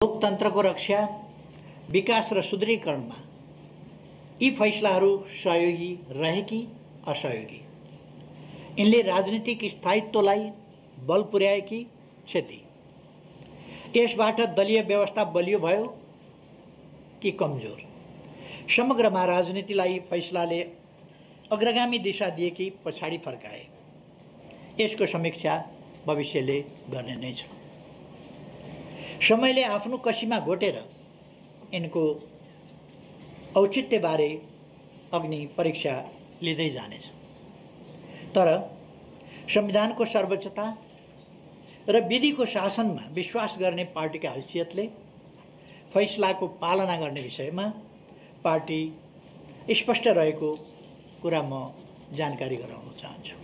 लोकतन्त्रको रक्षा, विकास र सुदृढीकरणमा यी फैसलाहरू सहयोगी रहे कि असहयोगी? यिनले राजनीतिक स्थायित्वलाई बल पुर्याए कि क्षति? यसबाट दलीय व्यवस्था बलियो भयो कि कमजोर? समग्रमा राजनीतिलाई फैसलाले अग्रगामी दिशा दिए कि पछाडि फर्काए? यसको समीक्षा भविष्यले गर्ने नै छ। समयले आफ्नो कसीमा घोटेर यिनको औचित्यबारे अग्नि परीक्षा लिँदै जानेछ। तर संविधानको सर्वोच्चता र विधिको शासनमा विश्वास गर्ने पार्टीका हैसियतले फैसलाको पालना गर्ने विषयमा पार्टी स्पष्ट रहेको कुरा म जानकारी गराउन चाहन्छु।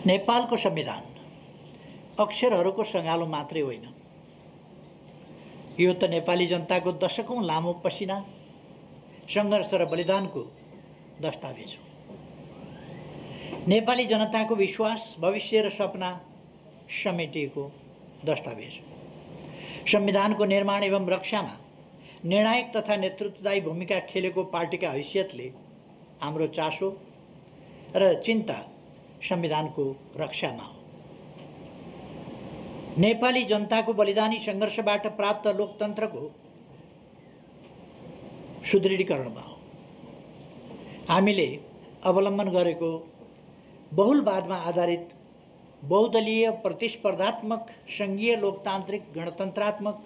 नेपालको संविधान अक्षरहरूको सँगालो मात्रै होइन, यो त नेपाली जनताको दशकौं लामो पसिना, सङ्घर्ष र बलिदानको दस्तावेज हो। नेपाली जनताको विश्वास, भविष्य र सपना समेटिएको दस्तावेज हो। संविधानको निर्माण एवं रक्षामा निर्णायक तथा नेतृत्वदायी भूमिका खेलेको पार्टीका हैसियतले हाम्रो चासो र चिन्ता संविधानको रक्षामा हो। नेपाली जनताको बलिदानी सङ्घर्षबाट प्राप्त लोकतन्त्रको सुदृढीकरणमा हो। हामीले अवलम्बन गरेको बहुलवादमा आधारित बहुदलीय प्रतिस्पर्धात्मक सङ्घीय लोकतान्त्रिक गणतन्त्रात्मक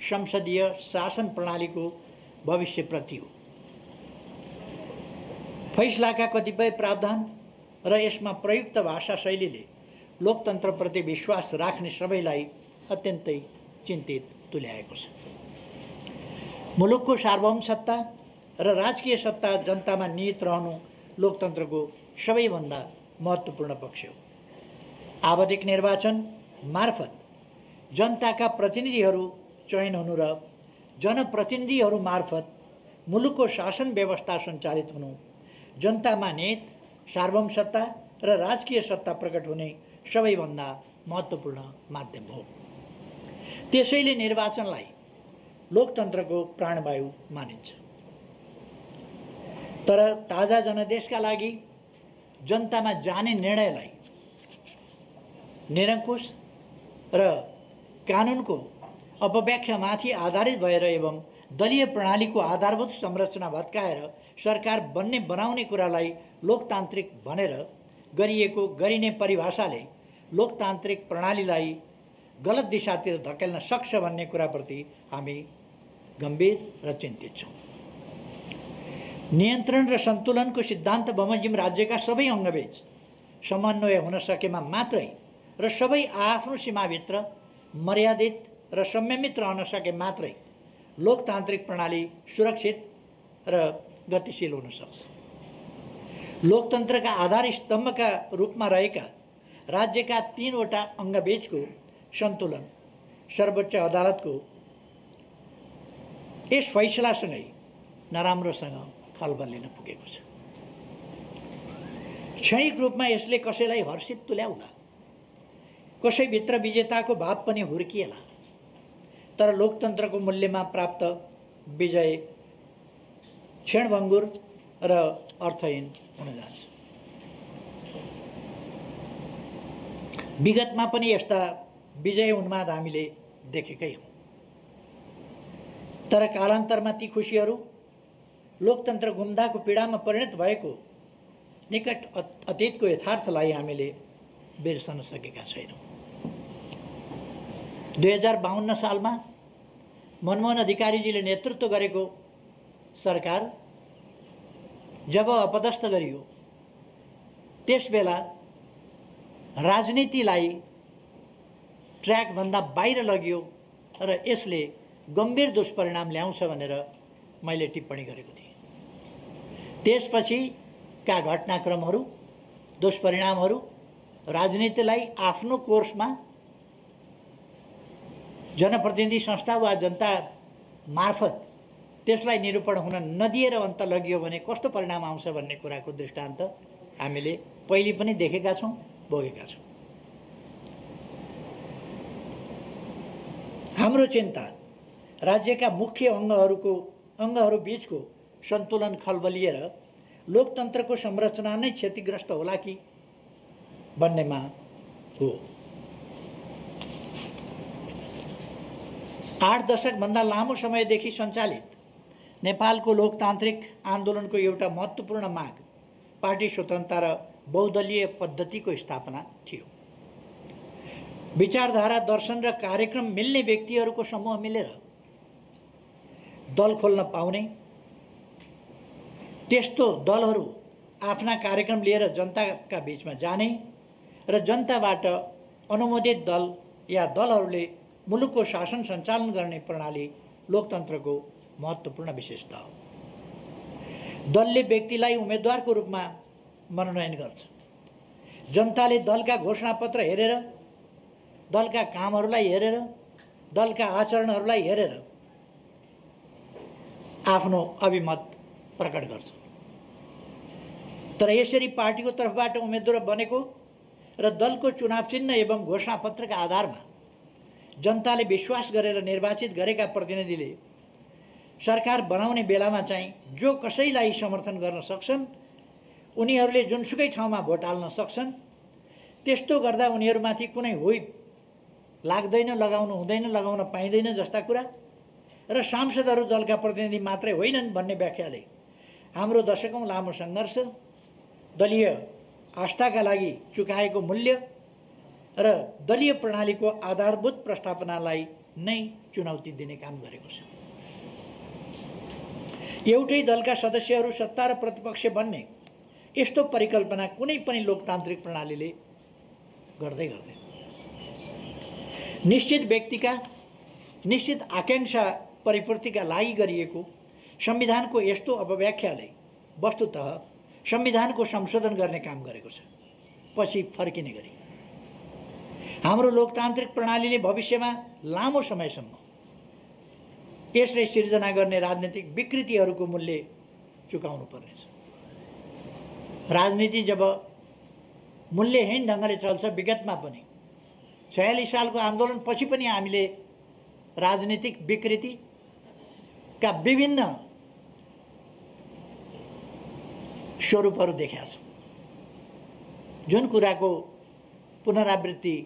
संसदीय शासन प्रणालीको भविष्यप्रति हो। फैसलाका कतिपय प्रावधान र यसमा प्रयुक्त भाषा शैलीले लोकतन्त्रप्रति विश्वास राख्ने सबैलाई अत्यन्तै चिन्तित तुल्याएको छ। मुलुकको सार्वभौम सत्ता र राजकीय सत्ता जनतामा निहित रहनु लोकतन्त्रको सबैभन्दा महत्त्वपूर्ण पक्ष हो। आवधिक निर्वाचन मार्फत जनताका प्रतिनिधिहरू चयन हुनु र जनप्रतिनिधिहरू मार्फत मुलुकको शासन व्यवस्था सञ्चालित हुनु जनतामा निहित सार्वभौम सत्ता र राजकीय सत्ता प्रकट हुने सबैभन्दा महत्त्वपूर्ण माध्यम हो। त्यसैले निर्वाचनलाई लोकतन्त्रको प्राणवायु मानिन्छ। तर ताजा जनादेशका लागि जनतामा जाने निर्णयलाई निरङ्कुश र कानुनको अपव्याख्यामाथि आधारित भएर एवं दलीय प्रणालीको आधारभूत संरचना भत्काएर सरकार बनाउने कुरालाई लोकतान्त्रिक भनेर गरिएको गरिने परिभाषाले लोकतान्त्रिक प्रणालीलाई गलत दिशातिर धकेल्न सक्छ भन्ने कुराप्रति हामी गम्भीर र चिन्तित छौँ। नियन्त्रण र सन्तुलनको सिद्धान्त बमोजिम राज्यका सबै अङ्गबीच समन्वय हुन सकेमा मात्रै र सबै आफ्नो सीमाभित्र मर्यादित र संयमित रहन सके मात्रै लोकतान्त्रिक प्रणाली सुरक्षित र गतिशील हुन सक्छ। लोकतन्त्रका आधार स्तम्भका रूपमा रहेका राज्यका 3वटा अङ्गबीचको सन्तुलन सर्वोच्च अदालतको यस फैसलासँगै नराम्रोसँग खलबलिन पुगेको छ। क्षणिक रूपमा यसले कसैलाई हर्षित तुल्याउला, कसैभित्र विजेताको भाव पनि हुर्किएला, तर लोकतन्त्रको मूल्यमा प्राप्त विजय क्षणभङ्गुर र अर्थहीन हुन जान्छ। विगतमा पनि यस्ता विजय उन्माद हामीले देखेकै हौँ। तर कालान्तरमा ती खुसीहरू लोकतन्त्र गुम्दाको पीडामा परिणत भएको निकट अतीतको यथार्थलाई हामीले बिर्सन सकेका छैनौँ। 2052 सालमा मनमोहन अधिकारीजीले नेतृत्व गरेको सरकार जब अपदस्थ गरियो, त्यसबेला राजनीतिलाई ट्र्याकभन्दा बाहिर लगियो र यसले गम्भीर दुष्परिणाम ल्याउँछ भनेर मैले टिप्पणी गरेको थिएँ। त्यसपछिका घटनाक्रमहरू, दुष्परिणामहरू राजनीतिलाई आफ्नो कोर्समा जनप्रतिनिधि संस्था वा जनता मार्फत त्यसलाई निरूपण हुन नदिएर अन्त लगियो भने कस्तो परिणाम आउँछ भन्ने कुराको दृष्टान्त हामीले पहिले पनि देखेका छौँ, भोगेका छौँ। हाम्रो चिन्ता राज्यका मुख्य अङ्गहरू बीचको सन्तुलन खलबलिएर लोकतन्त्रको संरचना नै क्षतिग्रस्त होला कि भन्नेमा हो। 8 दशकभन्दा लामो समयदेखि सञ्चालित नेपालको लोकतान्त्रिक आन्दोलनको एउटा महत्त्वपूर्ण माग पार्टी स्वतन्त्रता र बहुदलीय पद्धतिको स्थापना थियो। विचारधारा, दर्शन र कार्यक्रम मिल्ने व्यक्तिहरूको समूह मिलेर दल खोल्न पाउने, त्यस्तो दलहरू आफ्ना कार्यक्रम लिएर जनताका बीचमा जाने र जनताबाट अनुमोदित दल या दलहरूले मुलुकको शासन सञ्चालन गर्ने प्रणाली लोकतन्त्रको महत्त्वपूर्ण विशेषता हो। दलले व्यक्तिलाई उम्मेदवारको रूपमा मनोनयन गर्छ। जनताले दलका घोषणापत्र हेरेर, दलका कामहरूलाई हेरेर, दलका आचरणहरूलाई हेरेर आफ्नो अभिमत प्रकट गर्छ। तर यसरी पार्टीको तर्फबाट उम्मेदवार बनेको र दलको चुनाव चिन्ह एवं घोषणापत्रका आधारमा जनताले विश्वास गरेर निर्वाचित गरेका प्रतिनिधिले सरकार बनाउने बेलामा चाहिँ जो कसैलाई समर्थन गर्न सक्छन्, उनीहरूले जुनसुकै ठाउँमा भोट हाल्न सक्छन्। त्यस्तो गर्दा उनीहरूमाथि कुनै हुइप लाग्दैन, लगाउनु हुँदैन, लगाउन पाइँदैन जस्ता कुरा र सांसदहरू दलका प्रतिनिधि मात्रै होइनन् भन्ने व्याख्याले हाम्रो दशकौँ लामो सङ्घर्ष, दलीय आस्थाका लागि चुकाएको मूल्य र दलीय प्रणालीको आधारभूत प्रस्थापनालाई नै चुनौती दिने काम गरेको छ। एउटै दलका सदस्यहरू सत्ता र प्रतिपक्ष बन्ने यस्तो परिकल्पना कुनै पनि लोकतान्त्रिक प्रणालीले गर्दै गर्दैन। निश्चित व्यक्तिका निश्चित आकांक्षा परिपूर्तिका लागि गरिएको संविधानको यस्तो अपव्याख्याले वस्तुतः संविधानको संशोधन गर्ने काम गरेको छ, पछि फर्किने गरी। हाम्रो लोकतान्त्रिक प्रणालीले भविष्यमा लामो समयसम्म यसले सिर्जना गर्ने राजनीतिक विकृतिहरूको मूल्य चुकाउनु पर्नेछ। राजनीति जब मूल्यहीन ढङ्गले चल्छ, विगतमा पनि 46 सालको आन्दोलन पछि पनि हामीले राजनीतिक विकृतिका विभिन्न स्वरूपहरू देखेका छौँ, जुन कुराको पुनरावृत्ति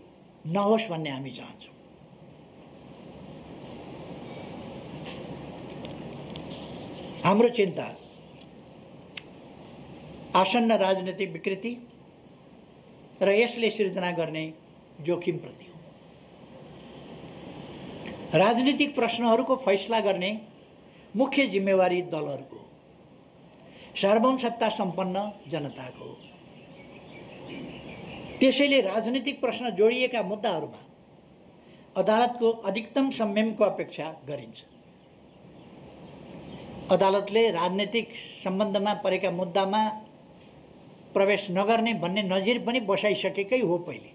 नहोस् भन्ने हामी चाहन्छौँ। हाम्रो चिन्ता आसन्न राजनीतिक विकृति र यसले सिर्जना गर्ने जोखिमप्रति हो। राजनीतिक प्रश्नहरूको फैसला गर्ने मुख्य जिम्मेवारी दलहरूको, सार्वभौम सत्ता सम्पन्न जनताको। त्यसैले राजनीतिक प्रश्न जोडिएका मुद्दाहरूमा अदालतको अधिकतम संयमको अपेक्षा गरिन्छ। अदालतले राजनीतिक सम्बन्धमा परेका मुद्दामा प्रवेश नगर्ने भन्ने नजिर पनि बसाइसकेकै हो। पहिले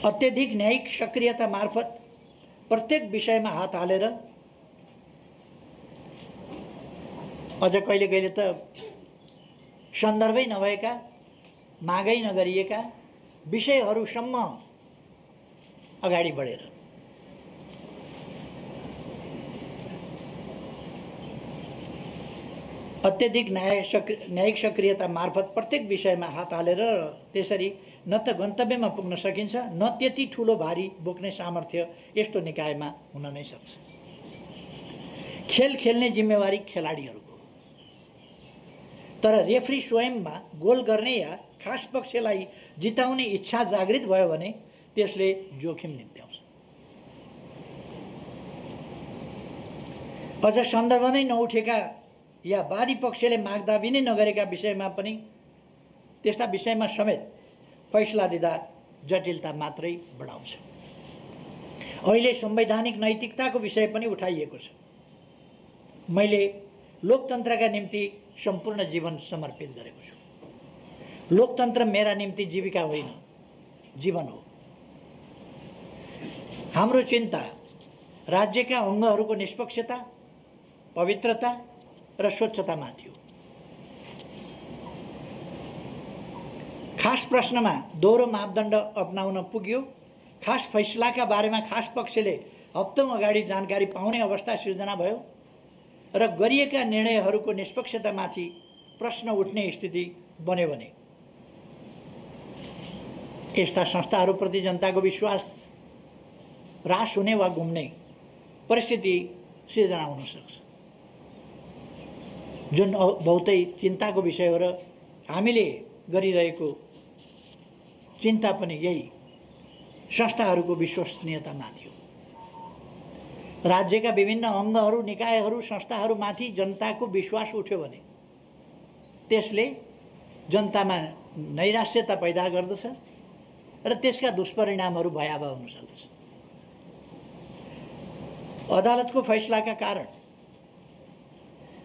अत्यधिक न्यायिक सक्रियता मार्फत प्रत्येक विषयमा हात हालेर, अझ कहिले कहिले त सन्दर्भै नभएका, मागै नगरिएका विषयहरूसम्म अगाडि बढेर अत्यधिक न्यायिक सक्रियता मार्फत प्रत्येक विषयमा हात हालेर त्यसरी न त गन्तव्यमा पुग्न सकिन्छ, न त्यति ठुलो भारी बोक्ने सामर्थ्य यस्तो निकायमा हुन नै सक्छ। खेल खेल्ने जिम्मेवारी खेलाडीहरूको, तर रेफ्री स्वयंमा गोल गर्ने या खास पक्षलाई जिताउने इच्छा जागृत भयो भने त्यसले जोखिम निम्त्याउँछ। अझ सन्दर्भ नै नउठेका या वादी पक्षले मागदाबी नै नगरेका विषयमा पनि, त्यस्ता विषयमा समेत फैसला दिँदा जटिलता मात्रै बढाउँछ। अहिले संवैधानिक नैतिकताको विषय पनि उठाइएको छ। मैले लोकतन्त्रका निम्ति सम्पूर्ण जीवन समर्पित गरेको छु। लोकतन्त्र मेरा निम्ति जीविका होइन, जीवन हो। हाम्रो चिन्ता राज्यका अङ्गहरूको निष्पक्षता, पवित्रता र स्वच्छतामाथि हो। खास प्रश्नमा दोहोरो मापदण्ड अपनाउन पुग्यो। खास फैसलाका बारेमा खास पक्षले हप्तौँ अगाडि जानकारी पाउने अवस्था सिर्जना भयो र गरिएका निर्णयहरूको निष्पक्षतामाथि प्रश्न उठ्ने स्थिति बन्यो भने यस्ता संस्थाहरूप्रति जनताको विश्वास ह्रास हुने वा गुम्ने परिस्थिति सिर्जना हुन सक्छ, जुन बहुतै चिन्ताको विषय हो। र हामीले गरिरहेको चिन्ता पनि यही संस्थाहरूको विश्वसनीयतामाथि हो। राज्यका विभिन्न अङ्गहरू, निकायहरू, संस्थाहरूमाथि जनताको विश्वास उठ्यो भने त्यसले जनतामा नैराश्यता पैदा गर्दछ र त्यसका दुष्परिणामहरू भयावह हुन सक्दछ। अदालतको फैसलाका कारण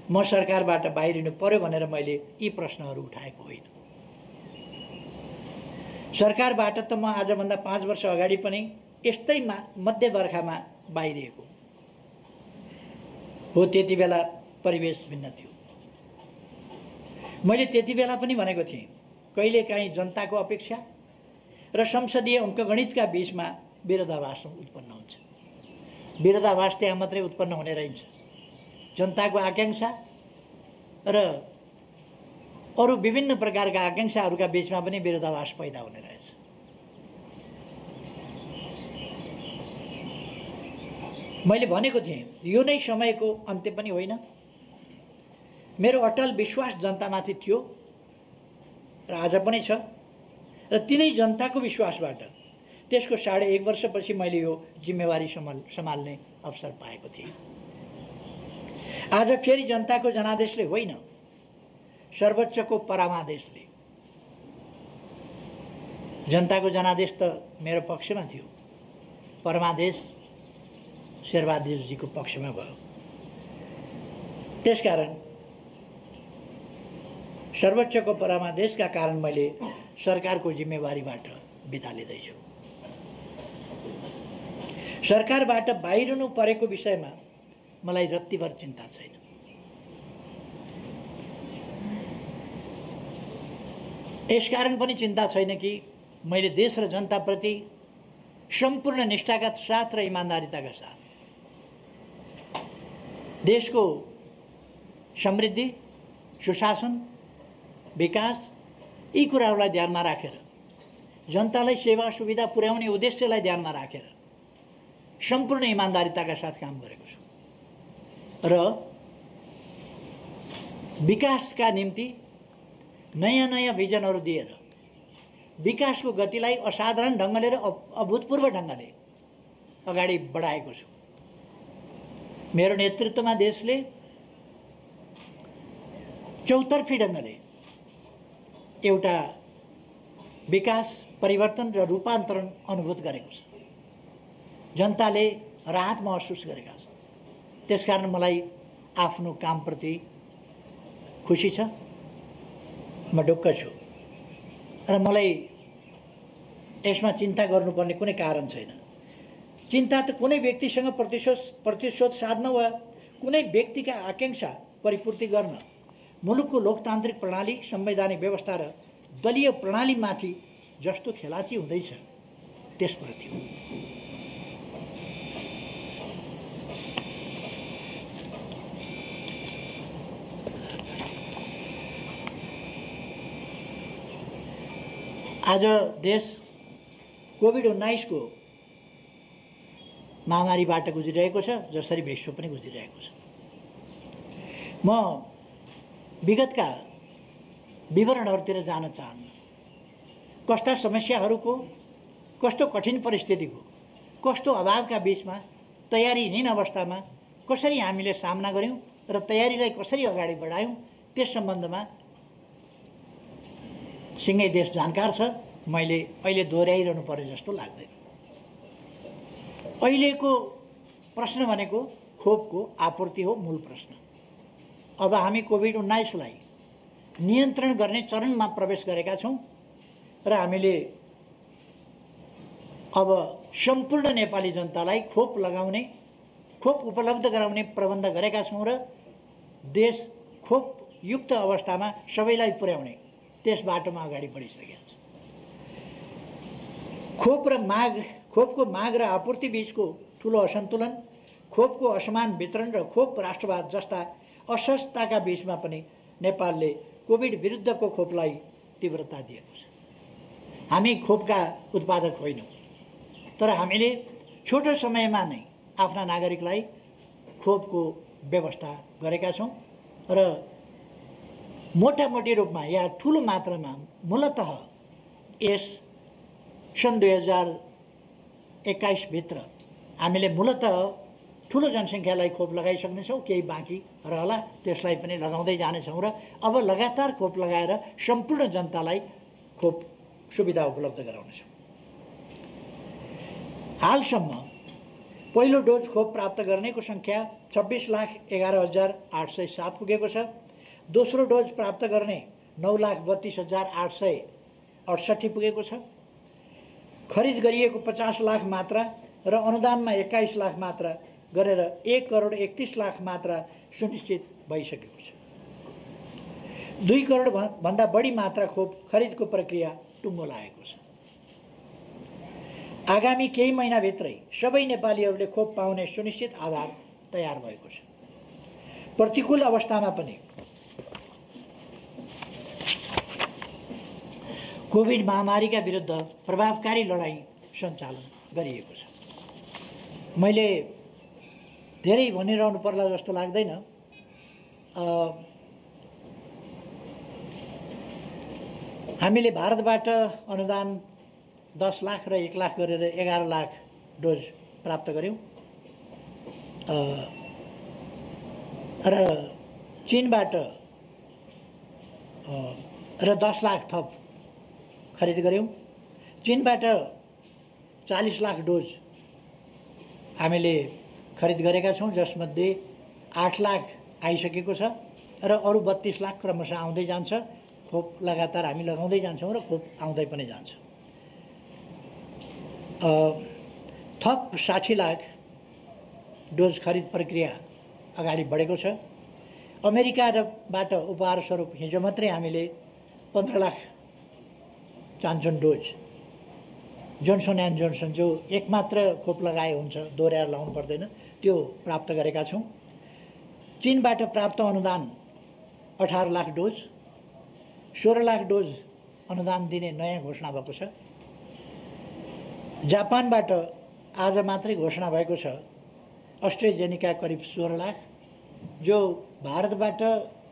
म सरकारबाट बाहिरिनु पर्यो भनेर मैले यी प्रश्नहरू उठाएको होइन। सरकारबाट त म आजभन्दा 5 वर्ष अगाडि पनि यस्तै मध्यवर्खामा बाहिरिएको हो। त्यति बेला परिवेश भिन्न थियो। मैले त्यति बेला पनि भनेको थिएँ, कहिलेकाहीँ जनताको अपेक्षा र संसदीय अङ्कगणितका बीचमा विरोधाभास उत्पन्न हुन्छ। विरोधाभास त्यहाँ मात्रै उत्पन्न हुने रहन्छ। जनताको आकाङ्क्षा र अरू विभिन्न प्रकारका आकाङ्क्षाहरूका बीचमा पनि विरोधाभास पैदा हुने रहेछ। मैले भनेको थिएँ, यो नै समयको अन्त्य पनि होइन। मेरो अटल विश्वास जनतामाथि थियो र आज पनि छ र तिनै जनताको विश्वासबाट त्यसको 1.5 वर्षपछि मैले यो जिम्मेवारी सम्हाल्ने अवसर पाएको थिएँ। आज फेरि जनताको जनादेशले होइन, सर्वोच्चको परमादेशले। जनताको जनादेश त मेरो पक्षमा थियो, परमादेश शेरबहादुरजीको पक्षमा भयो। त्यसकारण सर्वोच्चको परमादेशका कारण मैले सरकारको जिम्मेवारीबाट बिदा लिँदैछु। सरकारबाट बाहिरिनु परेको विषयमा मलाई रत्तिभर चिन्ता छैन। यसकारण पनि चिन्ता छैन कि मैले देश र जनताप्रति सम्पूर्ण निष्ठाका साथ र इमान्दारिताका साथ देशको समृद्धि, सुशासन, विकास यी कुराहरूलाई ध्यानमा राखेर, जनतालाई सेवा सुविधा पुर्याउने उद्देश्यलाई ध्यानमा राखेर सम्पूर्ण इमान्दारिताका साथ काम गरेको छु र विकासका निम्ति नयाँ नयाँ भिजनहरू दिएर विकासको गतिलाई असाधारण ढङ्गले र अभूतपूर्व ढङ्गले अगाडि बढाएको छु। मेरो नेतृत्वमा देशले चौतर्फी ढङ्गले एउटा विकास, परिवर्तन र रूपान्तरण अनुभूत गरेको छ। जनताले राहत महसुस गरेका छन्। त्यसकारण मलाई आफ्नो कामप्रति खुसी छ, म ढुक्क छु र मलाई यसमा चिन्ता गर्नुपर्ने कुनै कारण छैन। चिन्ता त कुनै व्यक्तिसँग प्रतिशोध साध्न वा कुनै व्यक्तिका आकाङ्क्षा परिपूर्ति गर्न मुलुकको लोकतान्त्रिक प्रणाली, संवैधानिक व्यवस्था र दलीय प्रणालीमाथि जस्तो खेलाची हुँदैछ त्यसप्रति हो। आज देश कोभिड-19 को महामारीबाट गुज्रिरहेको छ, जसरी विश्व पनि गुज्रिरहेको छ। म विगतका विवरणहरूतिर जान चाहन्न। कस्ता समस्याहरूको, कस्तो कठिन परिस्थितिको, कस्तो अभावका बीचमा, तयारीहीन अवस्थामा कसरी हामीले सामना गर्यौं र तयारीलाई कसरी अगाडि बढायौं त्यस सम्बन्धमा सिंगै देश जानकार छ। मैले अहिले दोहोऱ्याइरहनु पर्यो जस्तो लाग्दैन। अहिलेको प्रश्न भनेको खोपको आपूर्ति हो मूल प्रश्न। अब हामी कोभिड-19 लाई नियन्त्रण गर्ने चरणमा प्रवेश गरेका छौं र हामीले अब सम्पूर्ण नेपाली जनतालाई खोप लगाउने, खोप उपलब्ध गराउने प्रबन्ध गरेका छौं र देश खोप युक्त अवस्थामा सबैलाई पुर्याउने त्यस बाटोमा अगाडि बढिसकेको छ। खोपको माग र आपूर्ति बीचको ठुलो असन्तुलन, खोपको असमान वितरण र खोप राष्ट्रवाद जस्ता असहजताका बीचमा पनि नेपालले कोभिड विरुद्धको खोपलाई तीव्रता दिएको छ। हामी खोपका उत्पादक होइनौँ, तर हामीले छोटो समयमा नै आफ्ना नागरिकलाई खोपको व्यवस्था गरेका छौँ र मोटामोटी रूपमा या ठुलो मात्रामा मूलतः यस सन् 2021 भित्र हामीले मूलतः ठुलो जनसङ्ख्यालाई खोप लगाइसक्नेछौँ। केही बाँकी रहला, त्यसलाई पनि लगाउँदै जानेछौँ र अब लगातार खोप लगाएर सम्पूर्ण जनतालाई खोप सुविधा उपलब्ध गराउनेछौँ। हालसम्म पहिलो डोज खोप प्राप्त गर्नेको सङ्ख्या 26,11,807 पुगेको छ। दोस्रो डोज प्राप्त गर्ने 9,32,868 पुगेको छ। खरिद गरिएको 50 लाख मात्रा र अनुदानमा 21 लाख मात्रा गरेर 1,31,00,000 मात्रा सुनिश्चित भइसकेको छ। 2 करोड भन्दा बढी मात्रा खोप खरिदको प्रक्रिया टुङ्गो लागेको छ। आगामी केही महिनाभित्रै सबै नेपालीहरूले खोप पाउने सुनिश्चित आधार तयार भएको छ। प्रतिकूल अवस्थामा पनि कोभिड महामारीका विरुद्ध प्रभावकारी लडाईँ सञ्चालन गरिएको छ। मैले धेरै भनिरहनु पर्ला जस्तो लाग्दैन। हामीले भारतबाट अनुदान 10 लाख र 1 लाख गरेर 11 लाख डोज प्राप्त गऱ्यौँ र चीनबाट र 10 लाख थप खरिद गऱ्यौँ। चीनबाट 40 लाख डोज हामीले खरिद गरेका छौँ, जसमध्ये 8 लाख आइसकेको छ र अरू 32 लाख क्रमशः आउँदै जान्छ। खोप लगातार हामी लगाउँदै जान्छौँ र खोप आउँदै पनि जान्छ। थप 60 लाख डोज खरिद प्रक्रिया अगाडि बढेको छ। अमेरिकाबाट उपहार स्वरूप हिजो मात्रै हामीले 15 लाख चान्सन डोज जोन्सन एन्ड जोन्सन, जो एक मात्र खोप लगाए हुन्छ, दोहोऱ्याएर लगाउनु पर्दैन, त्यो प्राप्त गरेका छौँ। चीनबाट प्राप्त अनुदान 18 लाख डोज, 16 लाख डोज अनुदान दिने नयाँ घोषणा भएको छ। जापानबाट आज मात्रै घोषणा भएको छ अस्ट्रेजेनिका करिब 16 लाख, जो भारतबाट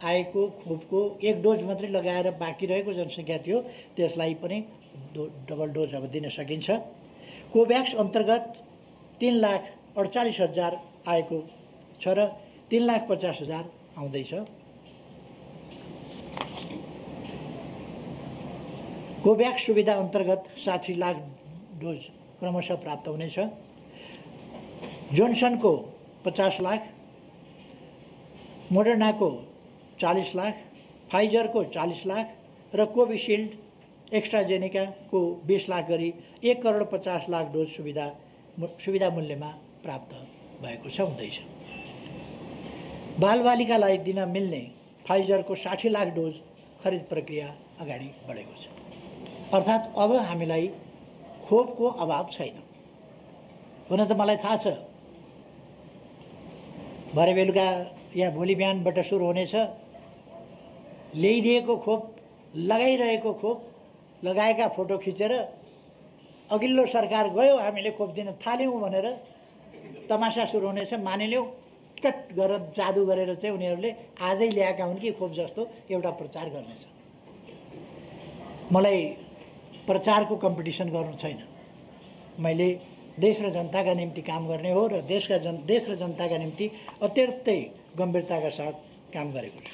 आएको खोपको 1 डोज मात्रै लगाएर बाँकी रहेको जनसङ्ख्या थियो, त्यसलाई पनि डबल डोज अब दिन सकिन्छ। कोभ्याक्स अन्तर्गत 3,48,000 आएको छ र 3,50,000 आउँदैछ। कोभ्याक्स सुविधा अन्तर्गत 60 लाख डोज क्रमशः प्राप्त हुनेछ। जोन्सनको 50 लाख, मोडर्नाको 40 लाख, फाइजरको 40 लाख र कोभिसिल्ड एक्स्ट्राजेनेकाको 20 लाख गरी 1,50,00,000 डोज सुविधा मूल्यमा प्राप्त भएको छ, हुँदैछ। बालबालिकालाई दिन मिल्ने फाइजरको 60 लाख डोज खरिद प्रक्रिया अगाडि बढेको छ। अर्थात् अब हामीलाई खोपको अभाव छैन। हुन त मलाई थाहा छ भरे बेलुका या भोलि बिहानबाट सुरु हुनेछ। ल्याइदिएको खोप, लगाइरहेको खोप, लगाएका फोटो खिचेर अघिल्लो सरकार गयो, हामीले खोप दिन थाल्यौँ भनेर तमासा सुरु हुनेछ। मानिलिउँ टट गरेर जादु गरेर चाहिँ उनीहरूले आजै ल्याएका हुन् कि खोप जस्तो एउटा प्रचार गर्नेछ। मलाई प्रचारको कम्पिटिसन गर्नु छैन। मैले देश र जनताका निम्ति काम गर्ने हो र देश र जनताका निम्ति अत्यन्तै गम्भीरताका साथ काम गरेको छु।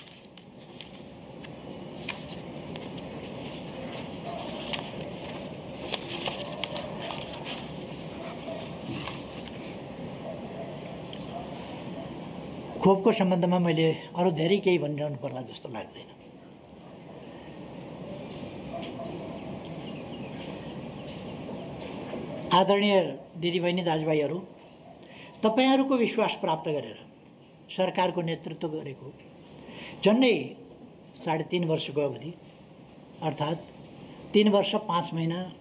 खोपको सम्बन्धमा मैले अरू धेरै केही भनिरहनु पर्ला जस्तो लाग्दैन। आदरणीय दिदीबहिनी दाजुभाइहरू, तपाईँहरूको विश्वास प्राप्त गरेर सरकारको नेतृत्व गरेको झन्डै 3.5 वर्षको अवधि, अर्थात् 3 वर्ष 5 महिना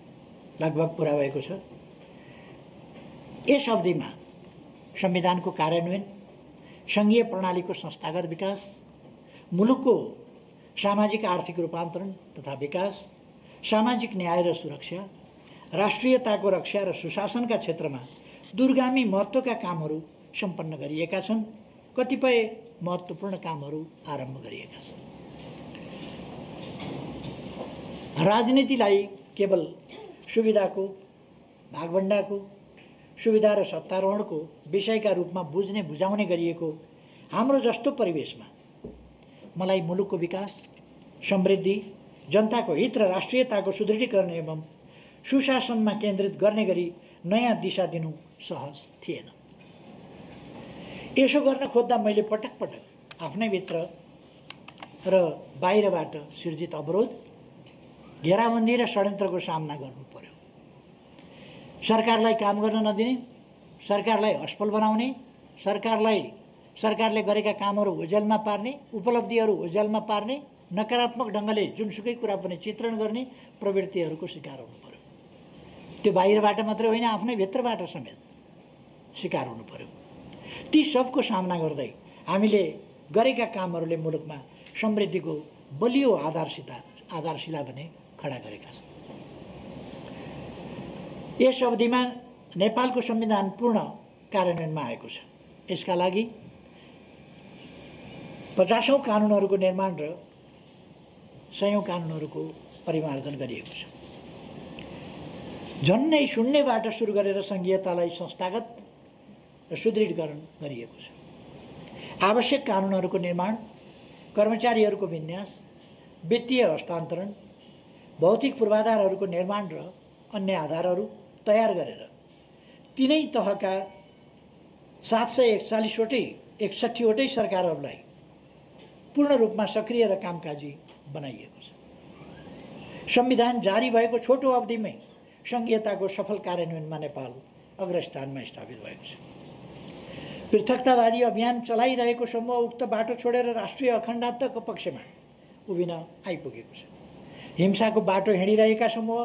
लगभग पुरा भएको छ। यस अवधिमा संविधानको कार्यान्वयन, सङ्घीय प्रणालीको संस्थागत विकास, मुलुकको सामाजिक आर्थिक रूपान्तरण तथा विकास, सामाजिक न्याय र सुरक्षा, राष्ट्रियताको रक्षा र सुशासनका क्षेत्रमा दूरगामी महत्त्वका कामहरू सम्पन्न गरिएका छन्। कतिपय महत्त्वपूर्ण कामहरू आरम्भ गरिएका छन्। राजनीतिलाई केवल सुविधाको, भागभण्डाको, सुविधा र सत्तारोहणको विषयका रूपमा बुझाउने गरिएको हाम्रो जस्तो परिवेशमा मलाई मुलुकको विकास, समृद्धि, जनताको हित र राष्ट्रियताको सुदृढीकरण एवं सुशासनमा केन्द्रित गर्ने गरी नयाँ दिशा दिनु सहज थिएन। यसो गर्न खोज्दा मैले पटक पटक आफ्नै भित्र र बाहिरबाट सिर्जित अवरोध, घेराबन्दी र षड्यन्त्रको सामना गर्नु पर्यो। सरकारलाई काम गर्न नदिने, सरकारलाई असफल बनाउने, सरकारले गरेका कामहरू ओझेलमा पार्ने, उपलब्धिहरू ओझेलमा पार्ने, नकारात्मक ढङ्गले जुनसुकै कुरा पनि चित्रण गर्ने प्रवृत्तिहरूको शिकार हुनु पर्यो। त्यो बाहिरबाट मात्रै होइन, आफ्नै भित्रबाट समेत शिकार हुनु पर्यो। ती सबको सामना गर्दै हामीले गरेका कामहरूले मुलुकमा समृद्धिको बलियो आधारशिला भने खडा गरेका छन्। यस अवधिमा नेपालको संविधान पूर्ण कार्यान्वयनमा आएको छ। यसका लागि 50औं कानुनहरूको निर्माण र 100औं कानुनहरूको परिमार्जन गरिएको छ। झन्नै शून्यबाट सुरु गरेर सङ्घीयतालाई संस्थागत र सुदृढीकरण गरिएको छ। आवश्यक कानुनहरूको निर्माण, कर्मचारीहरूको विन्यास, वित्तीय हस्तान्तरण, भौतिक पूर्वाधारहरूको निर्माण र अन्य आधारहरू तयार गरेर तीनै तहका 761वटै सरकारहरूलाई पूर्ण रूपमा सक्रिय र कामकाजी बनाइएको छ। संविधान जारी भएको छोटो अवधिमै सङ्घीयताको सफल कार्यान्वयनमा नेपाल अग्रस्थानमा स्थापित भएको छ। पृथकतावादी अभियान चलाइरहेको समूह उक्त बाटो छोडेर राष्ट्रिय अखण्डताको पक्षमा उभिन आइपुगेको छ। हिंसाको बाटो हिँडिरहेका समूह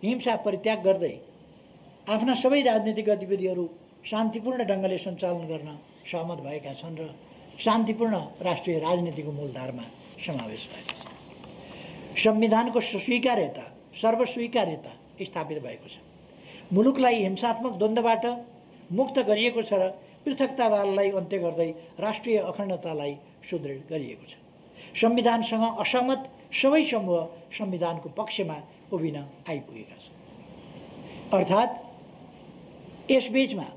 हिंसा परित्याग गर्दै आफ्ना सबै राजनीतिक गतिविधिहरू शान्तिपूर्ण ढङ्गले सञ्चालन गर्न सहमत भएका छन् र शान्तिपूर्ण राष्ट्रिय राजनीतिको मूलधारमा समावेश भएको छ। संविधानको स्वीकार्यता, सर्वस्वीकार्यता स्थापित भएको छ। मुलुकलाई हिंसात्मक द्वन्द्वबाट मुक्त गरिएको छ र पृथकतावादलाई अन्त्य गर्दै राष्ट्रिय अखण्डतालाई सुदृढ गरिएको छ। संविधानसँग असहमत सबै समूह संविधानको पक्षमा उभिन आइपुगेका छन्। अर्थात् यसबीचमा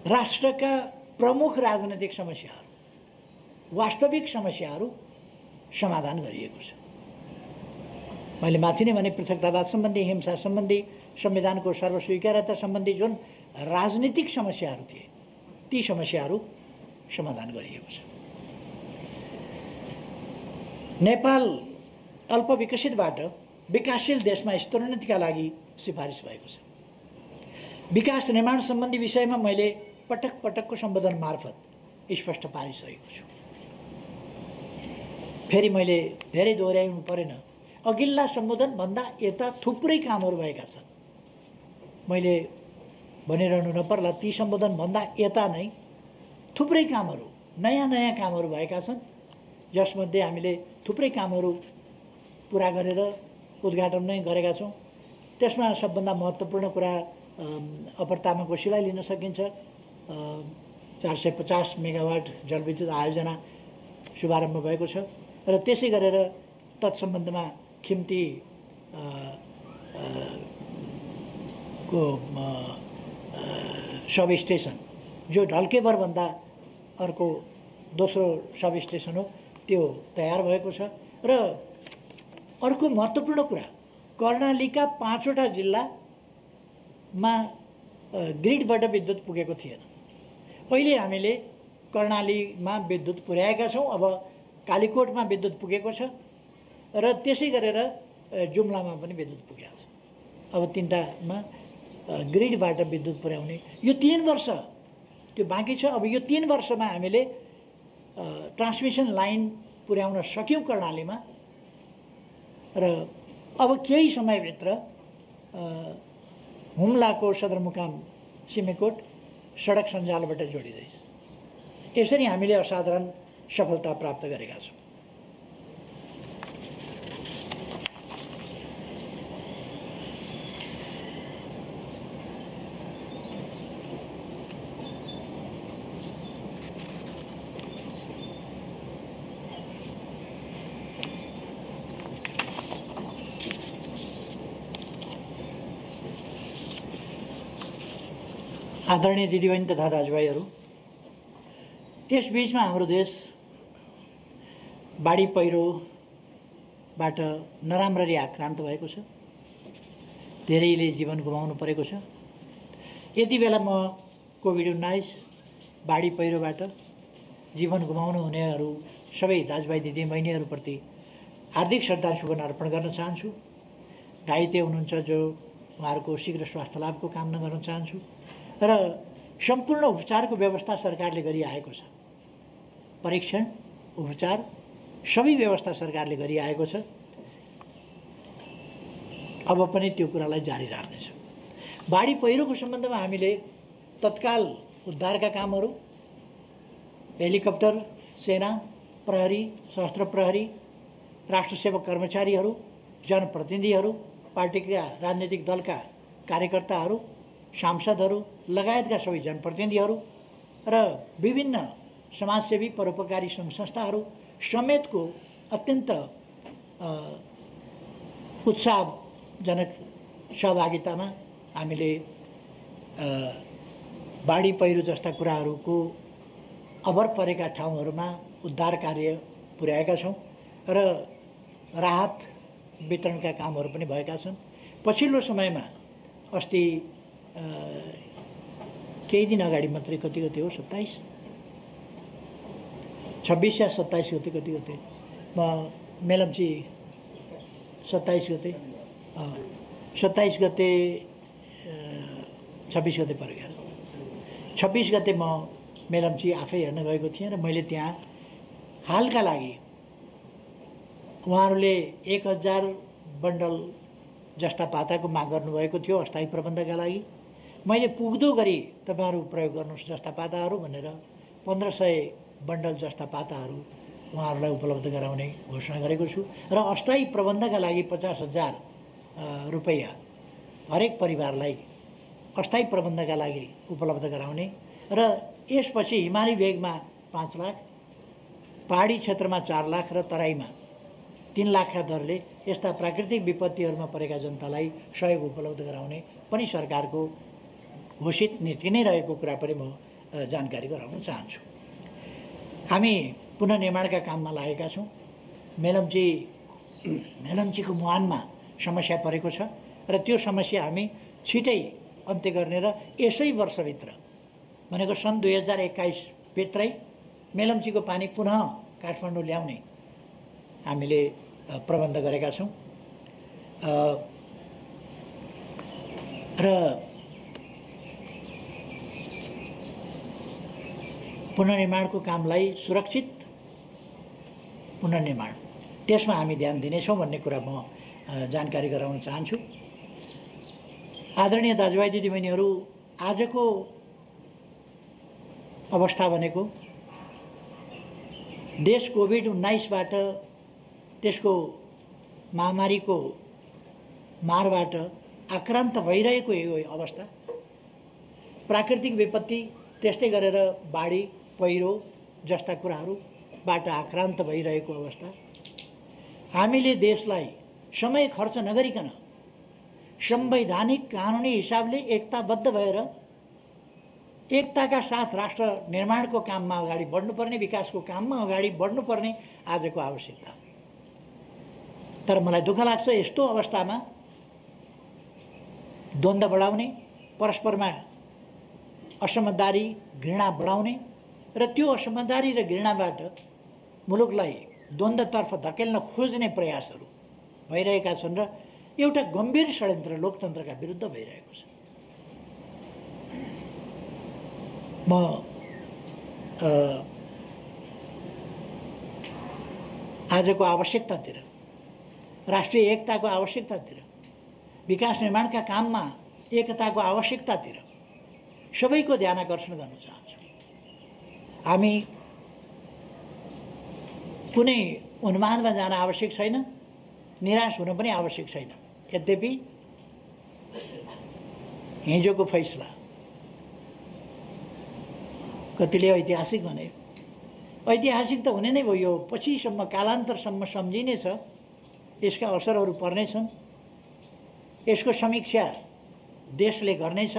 राष्ट्रका प्रमुख राजनैतिक समस्याहरू, वास्तविक समस्याहरू समाधान गरिएको छ। मैले माथि नै भने पृथकतावाद सम्बन्धी, हिंसा सम्बन्धी, संविधानको सर्वस्वीकार्यता सम्बन्धी जुन राजनीतिक समस्याहरू थिए ती समस्याहरू समाधान गरिएको छ। नेपाल अल्पविकसितबाट विकासशील देशमा स्तरोन्नतिका लागि सिफारिस भएको छ। विकास निर्माण सम्बन्धी विषयमा मैले पटक पटकको सम्बोधन मार्फत स्पष्ट पारिसकेको छु। फेरि मैले धेरै दोहोऱ्याउनु परेन। अघिल्ला सम्बोधनभन्दा यता थुप्रै कामहरू भएका छन्। मैले भनिरहनु नपर्ला, ती सम्बोधनभन्दा यता नै थुप्रै कामहरू, नयाँ कामहरू भएका छन्, जसमध्ये हामीले थुप्रै कामहरू पुरा गरेर उद्घाटन नै गरेका छौँ। त्यसमा सबभन्दा महत्त्वपूर्ण कुरा अप्पर तामाङको शिलाई लिन सकिन्छ। 450 मेगावाट जलविद्युत आयोजना शुभारम्भ भएको छ र त्यसै गरेर तत्सम्बन्धमा खिम्ती को सब स्टेसन जो ढल्केभरभन्दा अर्को दोस्रो सब स्टेसन हो, त्यो तयार भएको छ। र अर्को महत्त्वपूर्ण कुरा, कर्णालीका 5वटा जिल्लामा ग्रिडबाट विद्युत पुगेको थिएन। अहिले हामीले कर्णालीमा विद्युत पुर्याएका छौँ। अब कालीकोटमा विद्युत पुगेको छ र त्यसै गरेर जुम्लामा पनि विद्युत पुगेको छ। अब 3टामा ग्रिडबाट विद्युत पुर्याउने यो 3 वर्ष त्यो बाँकी छ। अब यो 3 वर्षमा हामीले ट्रान्समिसन लाइन पुर्याउन सक्यौँ कर्णालीमा र अब केही समयभित्र हुम्लाको सदरमुकाम सिमीकोट सडक सञ्जालबाट जोडिँदैछ। यसरी हामीले असाधारण सफलता प्राप्त गरेका छौँ। आदरणीय दिदीबहिनी तथा दाजुभाइहरू, यस बीचमा हाम्रो देश बाढी पहिरोबाट नराम्ररी आक्रान्त भएको छ। धेरैले जीवन गुमाउनु परेको छ। यति बेला म कोभिड-19 बाढी पहिरोबाट जीवन गुमाउनु हुनेहरू सबै दाजुभाइ दिदीबहिनीहरूप्रति हार्दिक श्रद्धाञ्जली अर्पण गर्न चाहन्छु। घाइते हुनुहुन्छ जो उहाँहरूको शीघ्र स्वास्थ्य लाभको कामना गर्न चाहन्छु र सम्पूर्ण उपचारको व्यवस्था सरकारले गरिआएको छ। परीक्षण, उपचार सबै व्यवस्था सरकारले गरिआएको छ। अब पनि त्यो कुरालाई जारी राख्नेछ। बाढी पहिरोको सम्बन्धमा हामीले तत्काल उद्धारका कामहरू हेलिकप्टर, सेना, प्रहरी, सशस्त्र प्रहरी, राष्ट्रसेवक कर्मचारीहरू, जनप्रतिनिधिहरू, पार्टीका राजनीतिक दलका कार्यकर्ताहरू, सांसदहरू लगायतका सबै जनप्रतिनिधिहरू र विभिन्न समाजसेवी परोपकारी सङ्घ संस्थाहरू समेतको अत्यन्त उत्साहजनक सहभागितामा हामीले बाढी पहिरो जस्ता कुराहरूको अभर परेका ठाउँहरूमा उद्धार कार्य पुर्याएका छौँ र राहत वितरणका कामहरू पनि भएका छन्। पछिल्लो समयमा अस्ति केही दिन अगाडि मात्रै कति गते हो 26 या 27 गते कति गते म मेलम्ची 27 गते 27 गते 26 गते परेको 26 गते म मेलम्ची आफै हेर्न गएको थिएँ र मैले त्यहाँ हालका लागि उहाँहरूले 1000 बन्डल जस्ता पाताको माग गर्नुभएको थियो अस्थायी प्रबन्धका लागि। मैले पुग्दो गरी तपाईँहरू प्रयोग गर्नुहोस् जस्ता पाताहरू भनेर 1500 बन्डल जस्ता पाताहरू उहाँहरूलाई उपलब्ध गराउने घोषणा गरेको छु र अस्थायी प्रबन्धका लागि 50,000 रुपैयाँ हरेक परिवारलाई अस्थायी प्रबन्धका लागि उपलब्ध गराउने र यसपछि हिमाली भेगमा 5 लाख, पहाडी क्षेत्रमा 4 लाख र तराईमा 3 लाखका दरले यस्ता प्राकृतिक विपत्तिहरूमा परेका जनतालाई सहयोग उपलब्ध गराउने पनि सरकारको घोषित नीति नै रहेको कुरा पनि म जानकारी गराउन चाहन्छु। हामी पुनर्निर्माणका काममा लागेका छौँ। मेलम्चीको मुहानमा समस्या परेको छ र त्यो समस्या हामी छिटै अन्त्य गर्ने र यसै वर्षभित्र भनेको सन् 2021 भित्रै मेलम्चीको पानी पुनः काठमाडौँ ल्याउने हामीले प्रबन्ध गरेका छौँ र पुनर्निर्माणको कामलाई सुरक्षित पुनर्निर्माण त्यसमा हामी ध्यान दिनेछौँ भन्ने कुरा म जानकारी गराउन चाहन्छु। आदरणीय दाजुभाइ दिदीबहिनीहरू, आजको अवस्था भनेको देश कोभिड-19बाट त्यसको महामारीको मारबाट आक्रान्त भइरहेको यो अवस्था, प्राकृतिक विपत्ति त्यस्तै गरेर बाढी पहिरो जस्ता कुराहरूबाट आक्रान्त भइरहेको अवस्था, हामीले देशलाई समय खर्च नगरिकन संवैधानिक कानुनी हिसाबले एकताबद्ध भएर एकताका साथ राष्ट्र निर्माणको काममा अगाडि बढ्नुपर्ने, विकासको काममा अगाडि बढ्नुपर्ने आजको आवश्यकता। तर मलाई दुःख लाग्छ यस्तो अवस्थामा द्वन्द्व बढाउने, परस्परमा असमझदारी, घृणा बढाउने र त्यो असमझदारी र घृणाबाट मुलुकलाई द्वन्द्वतर्फ धकेल्न खोज्ने प्रयासहरू भइरहेका छन् र एउटा गम्भीर षड्यन्त्र लोकतन्त्रका विरुद्ध भइरहेको छ। म आजको आवश्यकतातिर, राष्ट्रिय एकताको आवश्यकतातिर विकास निर्माणका काममा एकताको आवश्यकतातिर सबैको ध्यान आकर्षण गर्न चाहन्छु। हामी कुनै उन्मादमा जान आवश्यक छैन, निराश हुन पनि आवश्यक छैन। यद्यपि हिजोको फैसला कतिले ऐतिहासिक भने, ऐतिहासिक त हुने नै भयो, यो पछिसम्म कालान्तरसम्म सम्झिनेछ, यसका असरहरू पर्नेछन्, यसको समीक्षा देशले गर्नेछ,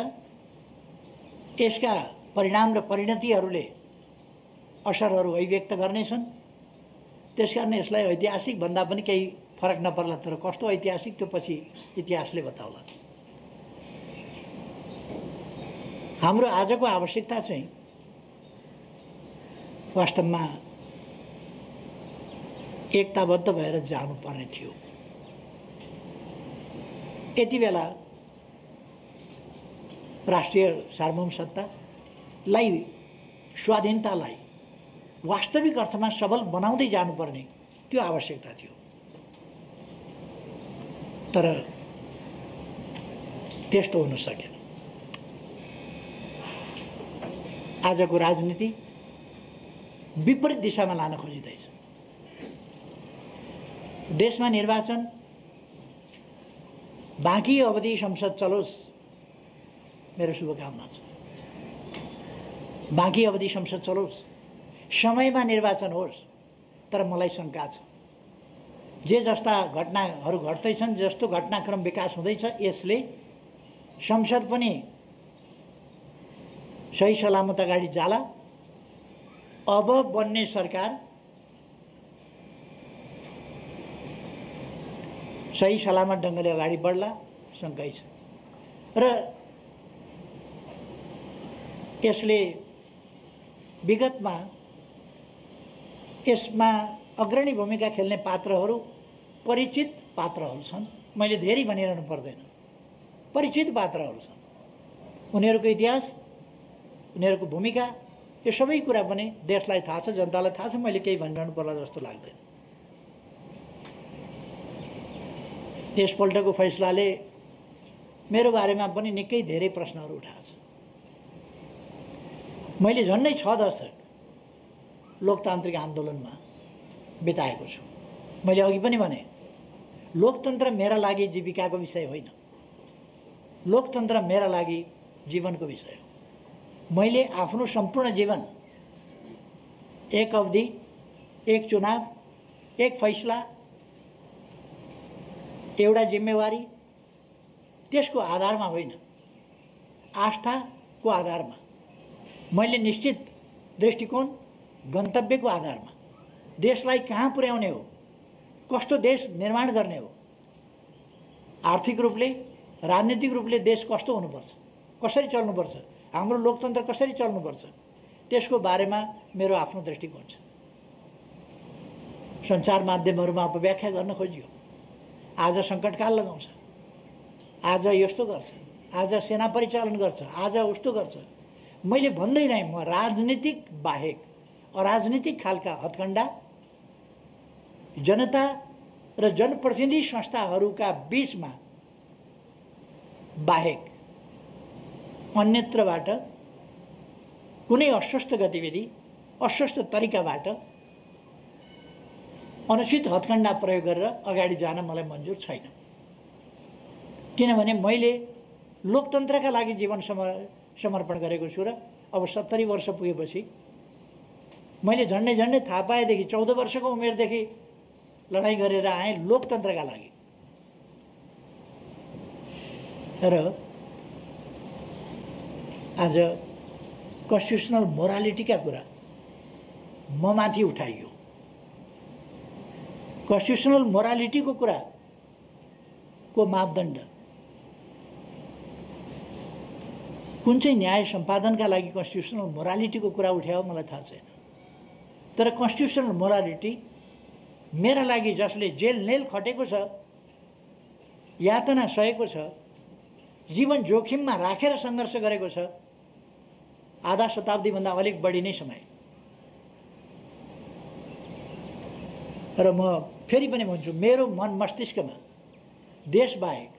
यसका परिणाम र परिणतिहरूले असरहरू अभिव्यक्त गर्नेछन्। त्यसकारण यसलाई ऐतिहासिक भन्दा पनि केही फरक नपर्ला, तर कस्तो ऐतिहासिक त्यो पछि इतिहासले बताउला। हाम्रो आजको आवश्यकता चाहिँ वास्तवमा एकताबद्ध भएर जानुपर्ने थियो। यति बेला राष्ट्रिय सार्वभौम सत्तालाई, स्वाधीनतालाई वास्तविक अर्थमा सबल बनाउँदै जानुपर्ने त्यो आवश्यकता थियो। तर त्यस्तो हुन सकेन। आजको राजनीति विपरीत दिशामा लान खोजिँदैछ। देशमा निर्वाचन बाँकी अवधि संसद चलोस्, मेरो शुभकामना छ। बाँकी अवधि संसद चलोस्, समयमा निर्वाचन होस्, तर मलाई शङ्का छ। जे जस्ता घटनाहरू घट्दैछन्, जस्तो घटनाक्रम विकास हुँदैछ, यसले संसद पनि सही सलामत अगाडि जाला। अब बन्ने सरकार सही सलामत ढङ्गले अगाडि बढ्ला, शङ्कै छ। र यसले विगतमा यसमा अग्रणी भूमिका खेल्ने पात्रहरू परिचित पात्रहरू छन्। मैले धेरै भनिरहनु पर्दैन, परिचित पात्रहरू छन्। उनीहरूको इतिहास, उनीहरूको भूमिका, यो सबै कुरा पनि देशलाई थाहा छ, जनतालाई थाहा छ। मैले केही भनिरहनु पर्ला जस्तो लाग्दैन। यसपल्टको फैसलाले मेरो बारेमा पनि निकै धेरै प्रश्नहरू उठाएको छ। मैले झन्डै 6 दशक लोकतान्त्रिक आन्दोलनमा बिताएको छु। मैले अघि पनि भने, लोकतन्त्र मेरा लागि जीविकाको विषय होइन, लोकतन्त्र मेरा लागि जीवनको विषय हो। मैले आफ्नो सम्पूर्ण जीवन एक अवधि, एक चुनाव, एक फैसला, एउटा जिम्मेवारी, त्यसको आधारमा होइन, आस्थाको आधारमा, मैले निश्चित दृष्टिकोण, गन्तव्यको आधारमा देशलाई कहाँ पुर्याउने हो, कस्तो देश निर्माण गर्ने हो, आर्थिक रूपले, राजनीतिक रूपले देश कस्तो हुनुपर्छ, कसरी चल्नुपर्छ, हाम्रो लोकतन्त्र कसरी चल्नुपर्छ, त्यसको बारेमा मेरो आफ्नो दृष्टिकोण छ। सञ्चार माध्यमहरूमा अपव्याख्या गर्न खोजियो। आज सङ्कटकाल लगाउँछ, आज यस्तो गर्छ, आज सेना परिचालन गर्छ, आज उस्तो गर्छ। मैले भन्दै रहेँ, म राजनीतिक बाहेक अराजनीतिक खालका हत्कण्डा जनता र जनप्रतिनिधि संस्थाहरूका बीचमा बाहेक अन्यत्रबाट कुनै अस्वस्थ गतिविधि, अस्वस्थ तरिकाबाट अनुचित हत्कण्डा प्रयोग गरेर अगाडि जान मलाई मन्जुर छैन। किनभने मैले लोकतन्त्रका लागि जीवन समर्पण गरेको छु र अब 70 वर्ष पुगेपछि मैले झन्डै थाहा पाएदेखि 14 वर्षको उमेरदेखि लडाइँ गरेर आएँ लोकतन्त्रका लागि। र आज कन्स्टिट्युसनल मोरालिटीका कुरा म माथि उठाइयो। कन्स्टिट्युसनल मोरालिटीको कुराको मापदण्ड कुन चाहिँ न्याय सम्पादनका लागि कन्स्टिट्युसनल मोरालिटीको कुरा उठायो मलाई थाहा छैन। तर कन्स्टिट्युसनल मोरालिटी मेरा लागि, जसले जेल नेल खटेको छ, यातना सहेको छ, जीवन जोखिममा राखेर सङ्घर्ष गरेको छ, आधा शताब्दीभन्दा अलिक बढी नै समय। र म फेरि पनि भन्छु, मेरो मन मस्तिष्कमा देशबाहेक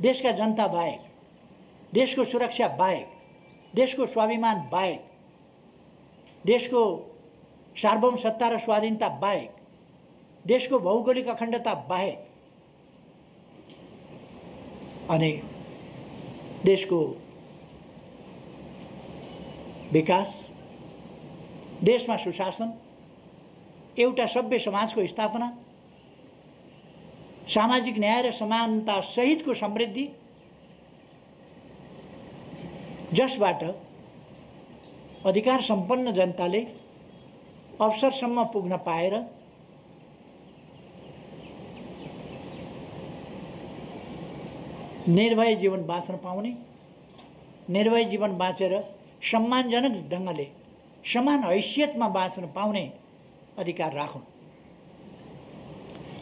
देशका जनता बाहेक, देशको सुरक्षा बाहेक, देशको स्वाभिमान बाहेक, देशको सार्वभौमसत्ता र स्वाधीनता बाहेक, देशको भौगोलिक अखण्डता बाहेक अनि देशको विकास, देशमा सुशासन, एउटा सभ्य समाजको स्थापना, सामाजिक न्याय र समानता सहितको समृद्धि, जसबाट अधिकार सम्पन्न जनताले अवसरसम्म पुग्न पाएर निर्भय जीवन बाँच्न पाउने, निर्भय जीवन बाँचेर सम्मानजनक ढङ्गले समान हैसियतमा बाँच्न पाउने अधिकार राखौँ।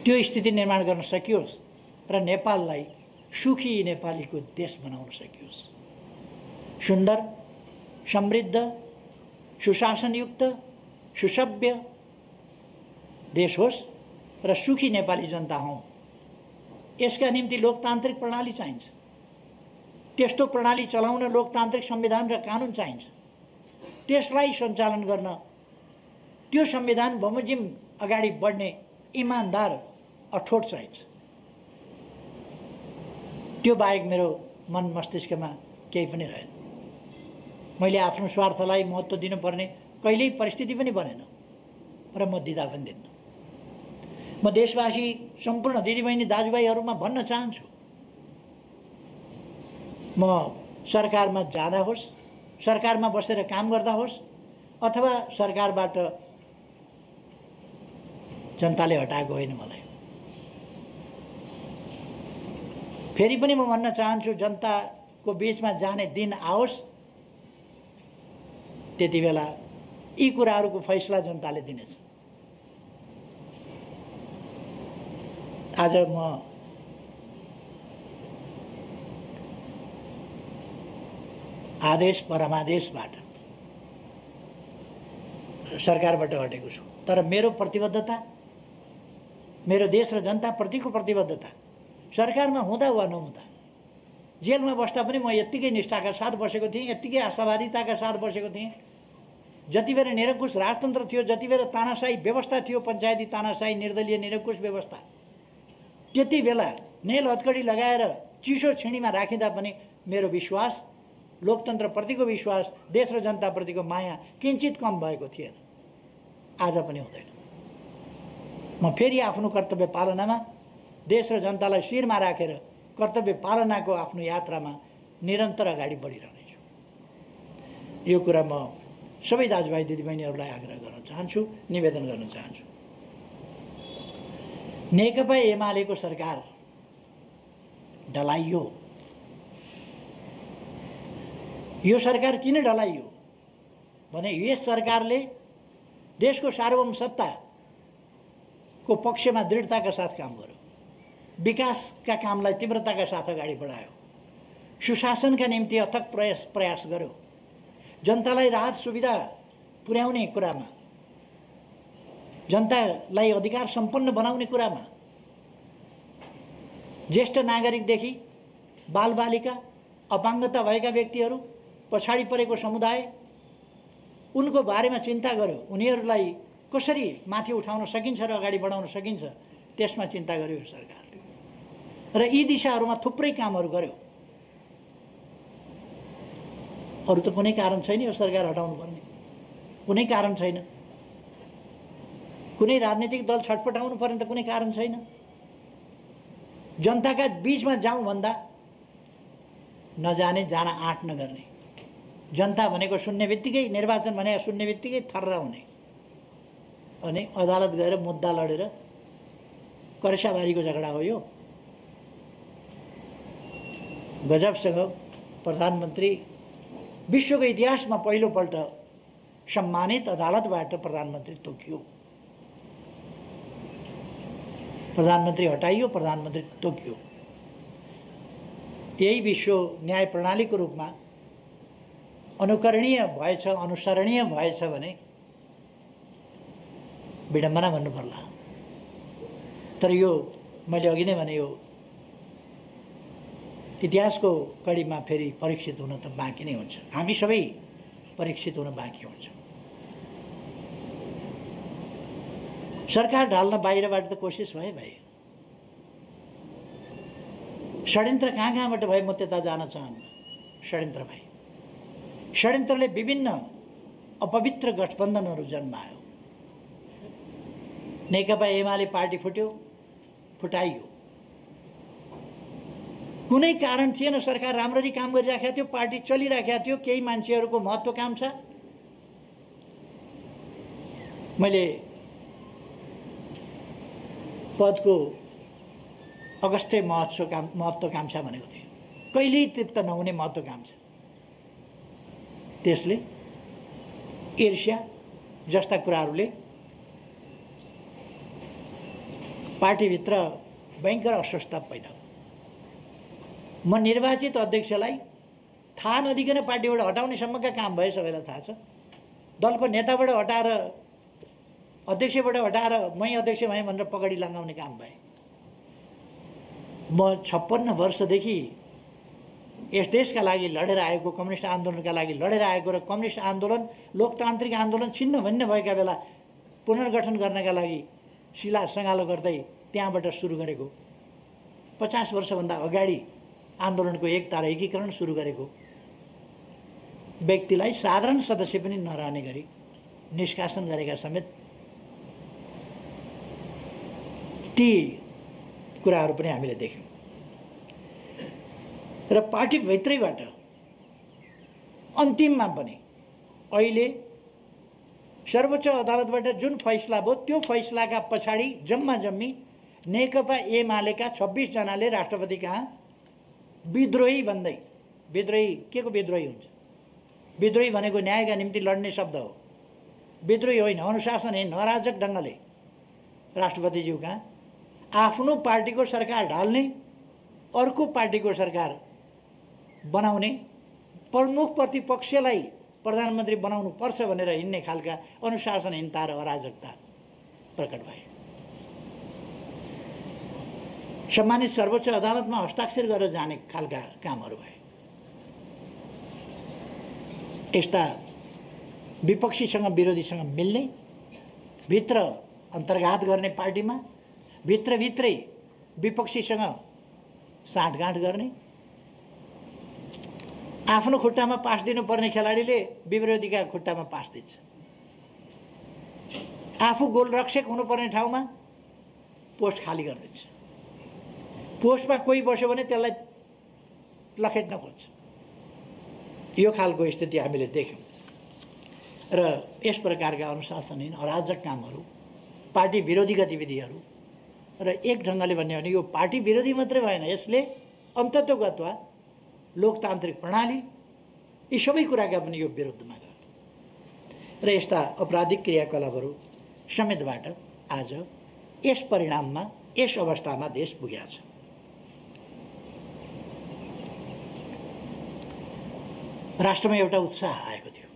त्यो स्थिति निर्माण गर्न सकियोस् र नेपाललाई सुखी नेपालीको देश बनाउन सकियोस्। सुन्दर, समृद्ध, सुशासनयुक्त, सुसभ्य देश होस् र सुखी नेपाली जनता हौँ। यसका निम्ति लोकतान्त्रिक प्रणाली चाहिन्छ। त्यस्तो प्रणाली चलाउन लोकतान्त्रिक संविधान र कानुन चाहिन्छ। त्यसलाई सञ्चालन गर्न त्यो संविधान बमोजिम अगाडि बढ्ने इमानदार अठोट चाहिन्छ। त्यो बाहेक मेरो मन मस्तिष्कमा केही पनि रहेन। मैले आफ्नो स्वार्थलाई महत्त्व दिनुपर्ने कहिल्यै परिस्थिति पनि बनेन र म दिँदा पनि दिन्न। म देशवासी सम्पूर्ण दिदीबहिनी दाजुभाइहरूमा भन्न चाहन्छु, म सरकारमा जाँदा होस्, सरकारमा बसेर काम गर्दा होस् अथवा सरकारबाट जनताले हटाएको होइन मलाई। फेरि पनि म भन्न चाहन्छु, जनताको बीचमा जाने दिन आओस्, त्यति बेला यी कुराहरूको फैसला जनताले दिनेछ। आज म आदेश परमादेशबाट सरकारबाट हटेको छु, तर मेरो प्रतिबद्धता, मेरो देश र जनताप्रतिको प्रतिबद्धता सरकारमा हुँदा वा नहुँदा, जेलमा बस्दा पनि म यत्तिकै निष्ठाका साथ बसेको थिएँ, यत्तिकै आशावादिताका साथ बसेको थिएँ। जति बेला निरङ्कुश राजतन्त्र थियो, जति बेला तानाशाही व्यवस्था थियो, पञ्चायती तानाशाही, निर्दलीय निरङ्कुश व्यवस्था, त्यति बेला नेल हतकडी लगाएर चिसो छिणीमा राखिँदा पनि मेरो विश्वास, लोकतन्त्रप्रतिको विश्वास, देश र जनताप्रतिको माया किञ्चित कम भएको थिएन। आज पनि हुँदैन। म फेरि आफ्नो कर्तव्य पालनामा, देश र जनतालाई शिरमा राखेर कर्तव्य पालनाको आफ्नो यात्रामा निरन्तर अगाडि बढिरहनेछु। यो कुरा म सबै दाजुभाइ दिदीबहिनीहरूलाई आग्रह गर्न चाहन्छु, निवेदन गर्न चाहन्छु। नेकपा एमालेको सरकार ढलाइयो। यो सरकार किन ढलाइयो भने यस सरकारले देशको सार्वभौमसत्ताको पक्षमा दृढताका साथ काम गर्यो, विकासका कामलाई तीव्रताका साथ अगाडि बढायो, सुशासनका निम्ति अथक प्रयास गर्यो, जनतालाई राहत सुविधा पुर्याउने कुरामा, जनतालाई अधिकार सम्पन्न बनाउने कुरामा, ज्येष्ठ नागरिकदेखि बालबालिका, अपाङ्गता भएका व्यक्तिहरू, पछाडि परेको समुदाय, उनको बारेमा चिन्ता गर्यो। उनीहरूलाई कसरी माथि उठाउन सकिन्छ र अगाडि बढाउन सकिन्छ, त्यसमा चिन्ता गर्यो यो सरकारले र यी दिशाहरूमा थुप्रै कामहरू गर्यो। अरू त कुनै कारण छैन यो सरकार हटाउनु पर्ने, कुनै कारण छैन। कुनै राजनीतिक दल छटपटाउनु पर्ने त कुनै कारण छैन। जनताका बीचमा जाउँ भन्दा नजाने, जान आँट नगर्ने, जनता भनेको सुन्ने बित्तिकै, निर्वाचन भनेको सुन्ने बित्तिकै थर्रा हुने अनि अदालत गएर मुद्दा लडेर करेसाबारीको झगडा हो यो। गजबसँग प्रधानमन्त्री विश्वको इतिहासमा पहिलोपल्ट सम्मानित अदालतबाट प्रधानमन्त्री तोकियो। प्रधानमन्त्री हटाइयो, प्रधानमन्त्री तोकियो। यही विश्व न्याय प्रणालीको रूपमा अनुकरणीय भएछ, अनुसरणीय भएछ भने विडम्बना भन्नु पर्ला। तर यो मैले अघि नै भने, यो इतिहासको कडीमा फेरि परीक्षित हुन त बाँकी नै हुन्छ। हामी सबै परीक्षित हुन बाँकी हुन्छ। सरकार ढाल्न बाहिरबाट त कोसिस भयो। षड्यन्त्र कहाँबाट भयो म त्यता जान चाहन्न। षड्यन्त्र भयो। षड्यन्त्रले विभिन्न अपवित्र गठबन्धनहरू जन्मायो। नेकपा एमाले पार्टी फुटाइयो। कुनै कारण थिएन। सरकार राम्ररी काम गरिराखेको थियो, पार्टी चलिराखेको थियो। केही मान्छेहरूको महत्त्वाकांक्षा, मैले पदको अगस्त्य महत्त्वाकांक्षा भनेको थिएँ, कहिल्यै तृप्त नहुने महत्त्वाकांक्षा। त्यसले ईर्ष्या जस्ता कुराहरूले पार्टीभित्र भयङ्कर अस्वस्थता पैदा भयो। म निर्वाचित अध्यक्षलाई थाहा नदिकन पार्टीबाट हटाउनेसम्मका काम भयो, सबैलाई थाहा छ। दलको नेताबाट हटाएर, अध्यक्षबाट हटाएर मै अध्यक्ष भएँ भनेर पगडी लगाउने काम भए। म 56 वर्षदेखि यस देशका लागि लडेर आएको, कम्युनिस्ट आन्दोलनका लागि लडेर आएको र कम्युनिस्ट आन्दोलन, लोकतान्त्रिक आन्दोलन छिन्न भिन्न भएका बेला पुनर्गठन गर्नका लागि शिला सङ्गालो गर्दै त्यहाँबाट सुरु गरेको, 50 वर्षभन्दा अगाडि आन्दोलनको एकता र एकीकरण सुरु गरेको व्यक्तिलाई साधारण सदस्य पनि नरहने गरी निष्कासन गरेका समेत ती कुराहरू पनि हामीले देख्यौँ। र पार्टीभित्रैबाट अन्तिममा पनि अहिले सर्वोच्च अदालतबाट जुन फैसला भयो त्यो फैसलाका पछाडि जम्मा जम्मी नेकपा एमालेका 26 जनाले राष्ट्रपति कहाँ विद्रोही भन्दै, विद्रोही के को विद्रोही हुन्छ? विद्रोही भनेको न्यायका निम्ति लड्ने शब्द हो। विद्रोही होइन, अनुशासन होइन, अराजक ढङ्गले राष्ट्रपतिज्यू कहाँ आफ्नो पार्टीको सरकार ढाल्ने, अर्को पार्टीको सरकार बनाउने, प्रमुख प्रतिपक्षलाई प्रधानमन्त्री बनाउनु पर्छ भनेर हिँड्ने खालका अनुशासनहीनता र अराजकता प्रकट भए। सम्मानित सर्वोच्च अदालतमा हस्ताक्षर गरेर जाने खालका कामहरू भए। यस्ता विपक्षीसँग विरोधीसँग मिल्ने, भित्र अन्तर्घात गर्ने, पार्टीमा भित्रभित्रै विपक्षीसँग साँठगाँठ गर्ने, आफ्नो खुट्टामा पास दिनुपर्ने खेलाडीले विरोधीका खुट्टामा पास दिन्छ, आफू गोलरक्षक हुनुपर्ने ठाउँमा पोस्ट खाली गरिदिन्छ, पोस्टमा कोही बस्यो भने त्यसलाई लखेट्न खोज्छ। यो खालको स्थिति हामीले देख्यौँ। र यस प्रकारका अनुशासनहीन अराजक कामहरू, पार्टी विरोधी गतिविधिहरू र एक ढङ्गले भन्यो भने यो पार्टी विरोधी मात्रै भएन, यसले अन्ततोगत्वा लोकतान्त्रिक प्रणाली, यी सबै कुराका पनि यो विरुद्धमा गयो। र यस्ता अपराधिक क्रियाकलापहरू समेतबाट आज यस परिणाममा, यस अवस्थामा देश पुगेको छ। राष्ट्रमा एउटा उत्साह आएको थियो,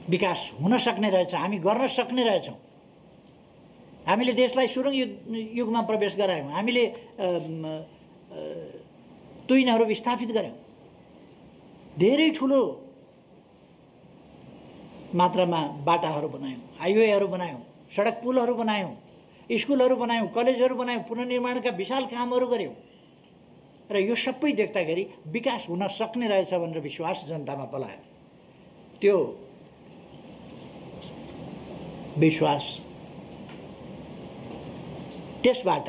विकास हुन सक्ने रहेछ, हामी गर्न सक्ने रहेछौँ, हामीले देशलाई सुरुङ युगमा प्रवेश गरायौँ, हामीले तुइनहरू विस्थापित गऱ्यौँ, धेरै ठुलो मात्रामा बाटाहरू बनायौँ, हाइवेहरू बनायौँ, सडक पुलहरू बनायौँ, स्कुलहरू बनायौँ, कलेजहरू बनायौँ, पुनर्निर्माणका विशाल कामहरू गऱ्यौँ। र यो सबै देख्दाखेरि विकास हुन सक्ने रहेछ भनेर विश्वास जनतामा पलायो। त्यो विश्वास, त्यसबाट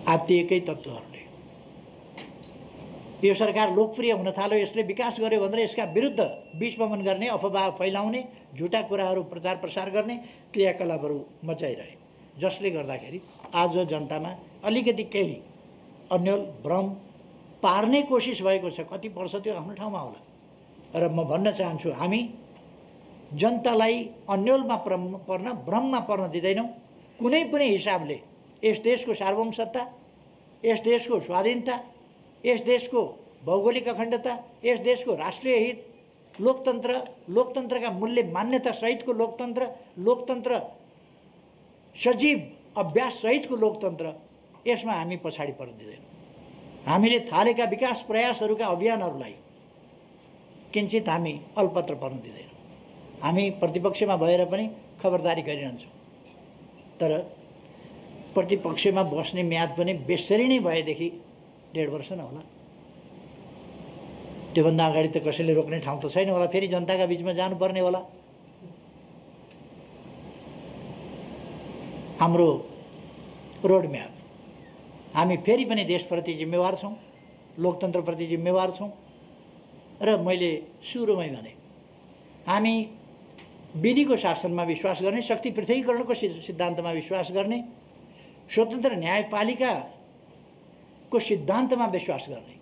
आत्तिएकै तत्त्वहरूले यो सरकार लोकप्रिय हुन थाल्यो, यसले विकास गर्यो भनेर यसका विरुद्ध विषवमन गर्ने, अफवाह फैलाउने, झुटा कुराहरू प्रचार प्रसार गर्ने क्रियाकलापहरू मचाइरहे, जसले गर्दाखेरि आज जनतामा अलिकति केही अन्यल भ्रम पार्ने कोसिस भएको छ। कति पर्छ त्यो आफ्नो ठाउँमा होला। र म भन्न चाहन्छु, हामी जनतालाई अन्यलमा पर्न, भ्रममा पर्न दिँदैनौँ। कुनै पनि हिसाबले यस देशको सार्वभौमसत्ता, यस देशको स्वाधीनता, यस देशको भौगोलिक अखण्डता, यस देशको राष्ट्रिय हित, लोकतन्त्र, लोकतन्त्रका मूल्य मान्यता सहितको लोकतन्त्र, लोकतन्त्र सजीव अभ्यास सहितको लोकतन्त्र, यसमा हामी पछाडि पर्न दिँदैनौँ। हामीले थालेका विकास प्रयासहरूका अभियानहरूलाई किञ्चित हामी अल्पत्र पर्न दिँदैनौँ। हामी प्रतिपक्षमा भएर पनि खबरदारी गरिरहन्छौँ, तर प्रतिपक्षमा बस्ने म्याद पनि बेसरी नै भएदेखि 1.5 वर्ष न होला। त्योभन्दा अगाडि त कसैले रोक्ने ठाउँ त छैन होला। फेरि जनताका बिचमा जानुपर्ने होला। हाम्रो रोड म्याप, हामी फेरि पनि देशप्रति जिम्मेवार छौँ, लोकतन्त्रप्रति जिम्मेवार छौँ। र मैले सुरुमै भने हामी विधिको शासनमा विश्वास गर्ने, शक्ति पृथकीकरणको सिद्धान्तमा विश्वास गर्ने, स्वतन्त्र न्यायपालिकाको सिद्धान्तमा विश्वास गर्ने।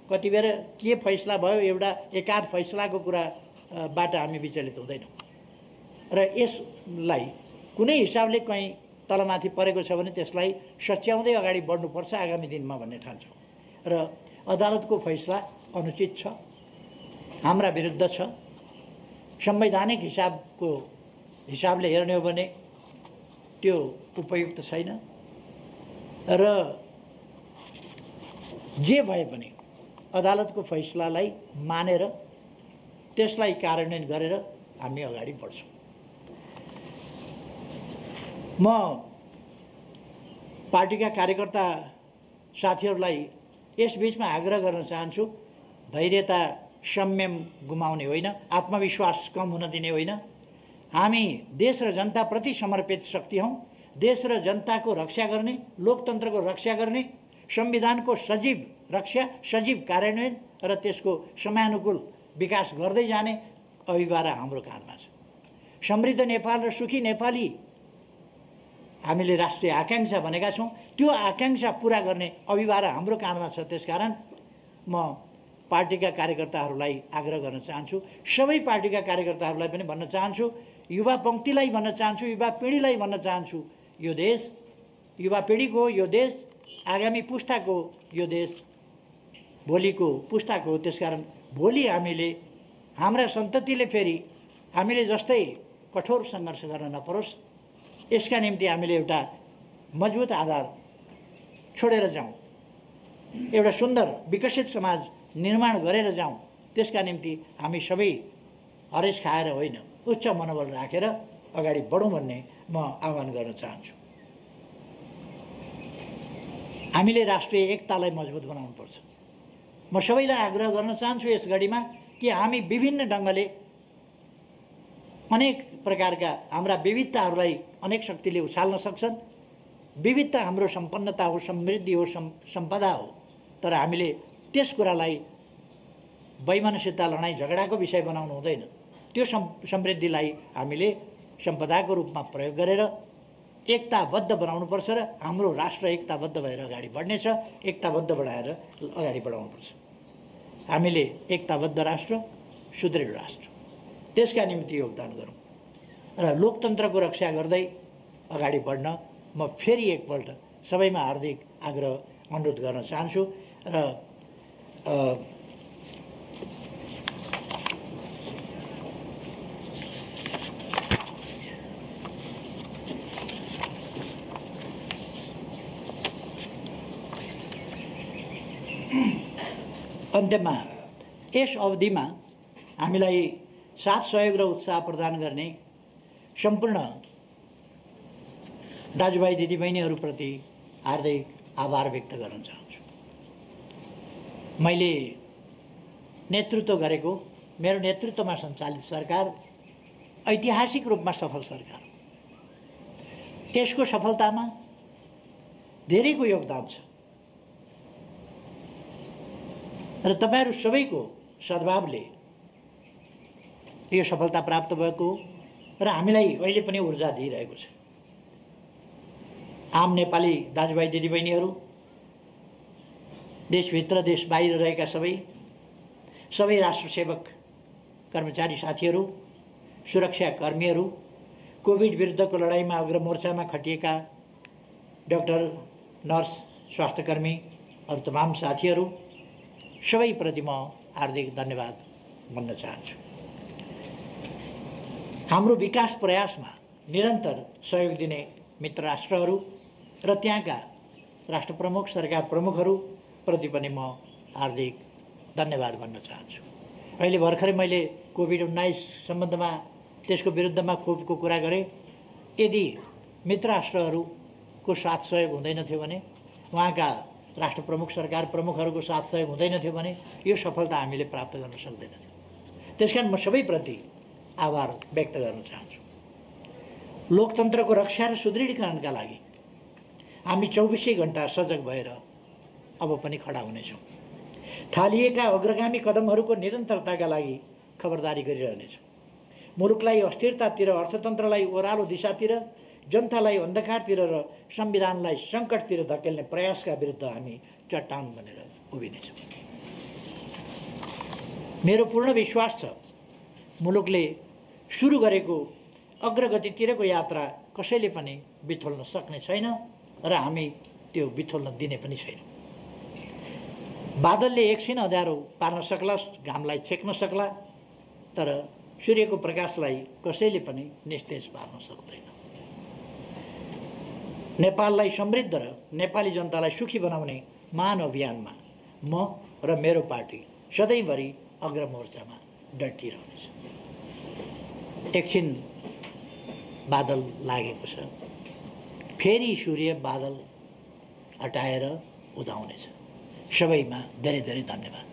कति बेर के फैसला भयो एउटा एकाध फैसलाको कुराबाट हामी विचलित हुँदैनौँ र यसलाई कुनै हिसाबले कहीँ तलमाथि परेको छ भने त्यसलाई सच्याउँदै अगाडि बढ्नुपर्छ आगामी दिनमा भन्ने ठान्छौँ। र अदालतको फैसला अनुचित छ, हाम्रा विरुद्ध छ, संवैधानिक हिसाबले हेर्ने हो भने त्यो उपयुक्त छैन। र जे भए पनि अदालतको फैसलालाई मानेर त्यसलाई कार्यान्वयन गरेर हामी अगाडि बढ्छौँ। म पार्टीका कार्यकर्ता साथीहरूलाई यस बीचमा आग्रह गर्न चाहन्छु, धैर्यता संयम गुमाउने होइन, आत्मविश्वास कम हुन दिने होइन। हामी देश र जनताप्रति समर्पित शक्ति हौँ। देश र जनताको रक्षा गर्ने, लोकतन्त्रको रक्षा गर्ने, संविधानको सजीव रक्षा, सजीव कार्यान्वयन र त्यसको समयानुकूल विकास गर्दै जाने अभिभारा हाम्रो काँधमा छ। समृद्ध नेपाल र सुखी नेपाली हामीले राष्ट्रिय आकांक्षा भनेका छौँ। त्यो आकांक्षा पुरा गर्ने अभिभारा हाम्रो काँधमा छ। त्यसकारण म पार्टीका कार्यकर्ताहरूलाई आग्रह गर्न चाहन्छु, सबै पार्टीका कार्यकर्ताहरूलाई पनि भन्न चाहन्छु, युवा पङ्क्तिलाई भन्न चाहन्छु, युवा पिँढीलाई भन्न चाहन्छु, यो देश युवा पिँढीको, यो देश आगामी पुस्ताको, यो देश भोलिको पुस्ताको। त्यसकारण भोलि हामीले, हाम्रा सन्ततिले फेरि हामीले जस्तै कठोर सङ्घर्ष गर्न नपरोस्, यसका निम्ति हामीले एउटा मजबुत आधार छोडेर जाउँ, एउटा सुन्दर विकसित समाज निर्माण गरेर जाउँ। त्यसका निम्ति हामी सबै हरेस खाएर होइन, उच्च मनोबल राखेर अगाडि बढौँ भन्ने म आह्वान गर्न चाहन्छु। हामीले राष्ट्रिय एकतालाई मजबुत बनाउनुपर्छ। म सबैलाई आग्रह गर्न चाहन्छु यस घडीमा कि हामी विभिन्न ढङ्गले अनेक प्रकारका हाम्रा विविधताहरूलाई अनेक शक्तिले उछाल्न सक्छन्। विविधता हाम्रो सम्पन्नता हो, समृद्धि हो, सम्पदा हो। तर हामीले त्यस कुरालाई वैमनस्यता, लडाइँ झगडाको विषय बनाउनु हुँदैन। त्यो समृद्धिलाई हामीले सम्पदाको रूपमा प्रयोग गरेर एकताबद्ध बनाउनुपर्छ र हाम्रो राष्ट्र एकताबद्ध भएर अगाडि बढ्नेछ। एकताबद्ध बनाएर अगाडि बढाउनुपर्छ। हामीले एकताबद्ध राष्ट्र, सुदृढ राष्ट्र, त्यसका निम्ति योगदान गरौँ र लोकतन्त्रको रक्षा गर्दै अगाडि बढ्न म फेरि एकपल्ट सबैमा हार्दिक आग्रह अनुरोध गर्न चाहन्छु। र अन्त्यमा यस अवधिमा हामीलाई साथ सहयोग र उत्साह प्रदान गर्ने सम्पूर्ण दाजुभाइ दिदीबहिनीहरूप्रति हार्दिक आभार व्यक्त गर्न चाहन्छु। मैले नेतृत्व गरेको, मेरो नेतृत्वमा सञ्चालित सरकार ऐतिहासिक रूपमा सफल सरकार, त्यसको सफलतामा धेरैको योगदान छ र तपाईहरू सबैको सद्भावले यो सफलता प्राप्त भएको र हामीलाई अहिले पनि ऊर्जा दिइरहेको छ। आम नेपाली दाजुभाइ दिदीबहिनीहरू, देशभित्र देश बाहिर रहेका सबै राष्ट्रसेवक कर्मचारी साथीहरू, सुरक्षाकर्मीहरू, कोभिड विरुद्धको लडाइँमा अग्रमोर्चामा खटिएका डाक्टर, नर्स, स्वास्थ्यकर्मी अरू तमाम साथीहरू सबैप्रति म हार्दिक धन्यवाद भन्न चाहन्छु। हाम्रो विकास प्रयासमा निरन्तर सहयोग दिने मित्र राष्ट्रहरू र त्यहाँका राष्ट्र प्रमुख सरकार प्रमुखहरूप्रति पनि म हार्दिक धन्यवाद भन्न चाहन्छु। अहिले भर्खरै मैले कोभिड-19 सम्बन्धमा त्यसको विरुद्धमा खोपको कुरा गरेँ। यदि मित्र राष्ट्रहरूको साथ सहयोग हुँदैन थियो भने, उहाँका राष्ट्र प्रमुख सरकार प्रमुखहरूको साथ सहयोग हुँदैन थियो भने यो सफलता हामीले प्राप्त गर्न सक्दैनथ्यौँ। त्यसकारण म सबैप्रति आभार व्यक्त गर्न चाहन्छु। लोकतन्त्रको रक्षा र सुदृढीकरणका लागि हामी 24 घण्टा सजग भएर अब पनि खडा हुनेछौँ। थालिएका अग्रगामी कदमहरूको निरन्तरताका लागि खबरदारी गरिरहनेछौँ। मुलुकलाई अस्थिरतातिर, अर्थतन्त्रलाई ओह्रालो दिशातिर, जनतालाई अन्धकारतिर र संविधानलाई सङ्कटतिर धकेल्ने प्रयासका विरुद्ध हामी चट्टान बनेर उभिनेछौँ। मेरो पूर्ण विश्वास छ मुलुकले सुरु गरेको अग्रगतितिरको यात्रा कसैले पनि बिथोल्न सक्ने छैन र हामी त्यो बिथोल्न दिने पनि छैन। बादलले एकछिन अँध्यारो पार्न सक्ला, घामलाई छेक्न सक्ला, तर सूर्यको प्रकाशलाई कसैले पनि निस्तेज पार्न सक्दैन। नेपाललाई समृद्ध र नेपाली जनतालाई सुखी बनाउने महान अभियानमा म र मेरो पार्टी सधैँभरि अग्रमोर्चामा डटिरहनेछ। एकछिन बादल लागेको छ, फेरि सूर्य बादल हटाएर उदाउनेछ। सबैमा धेरै धेरै धन्यवाद।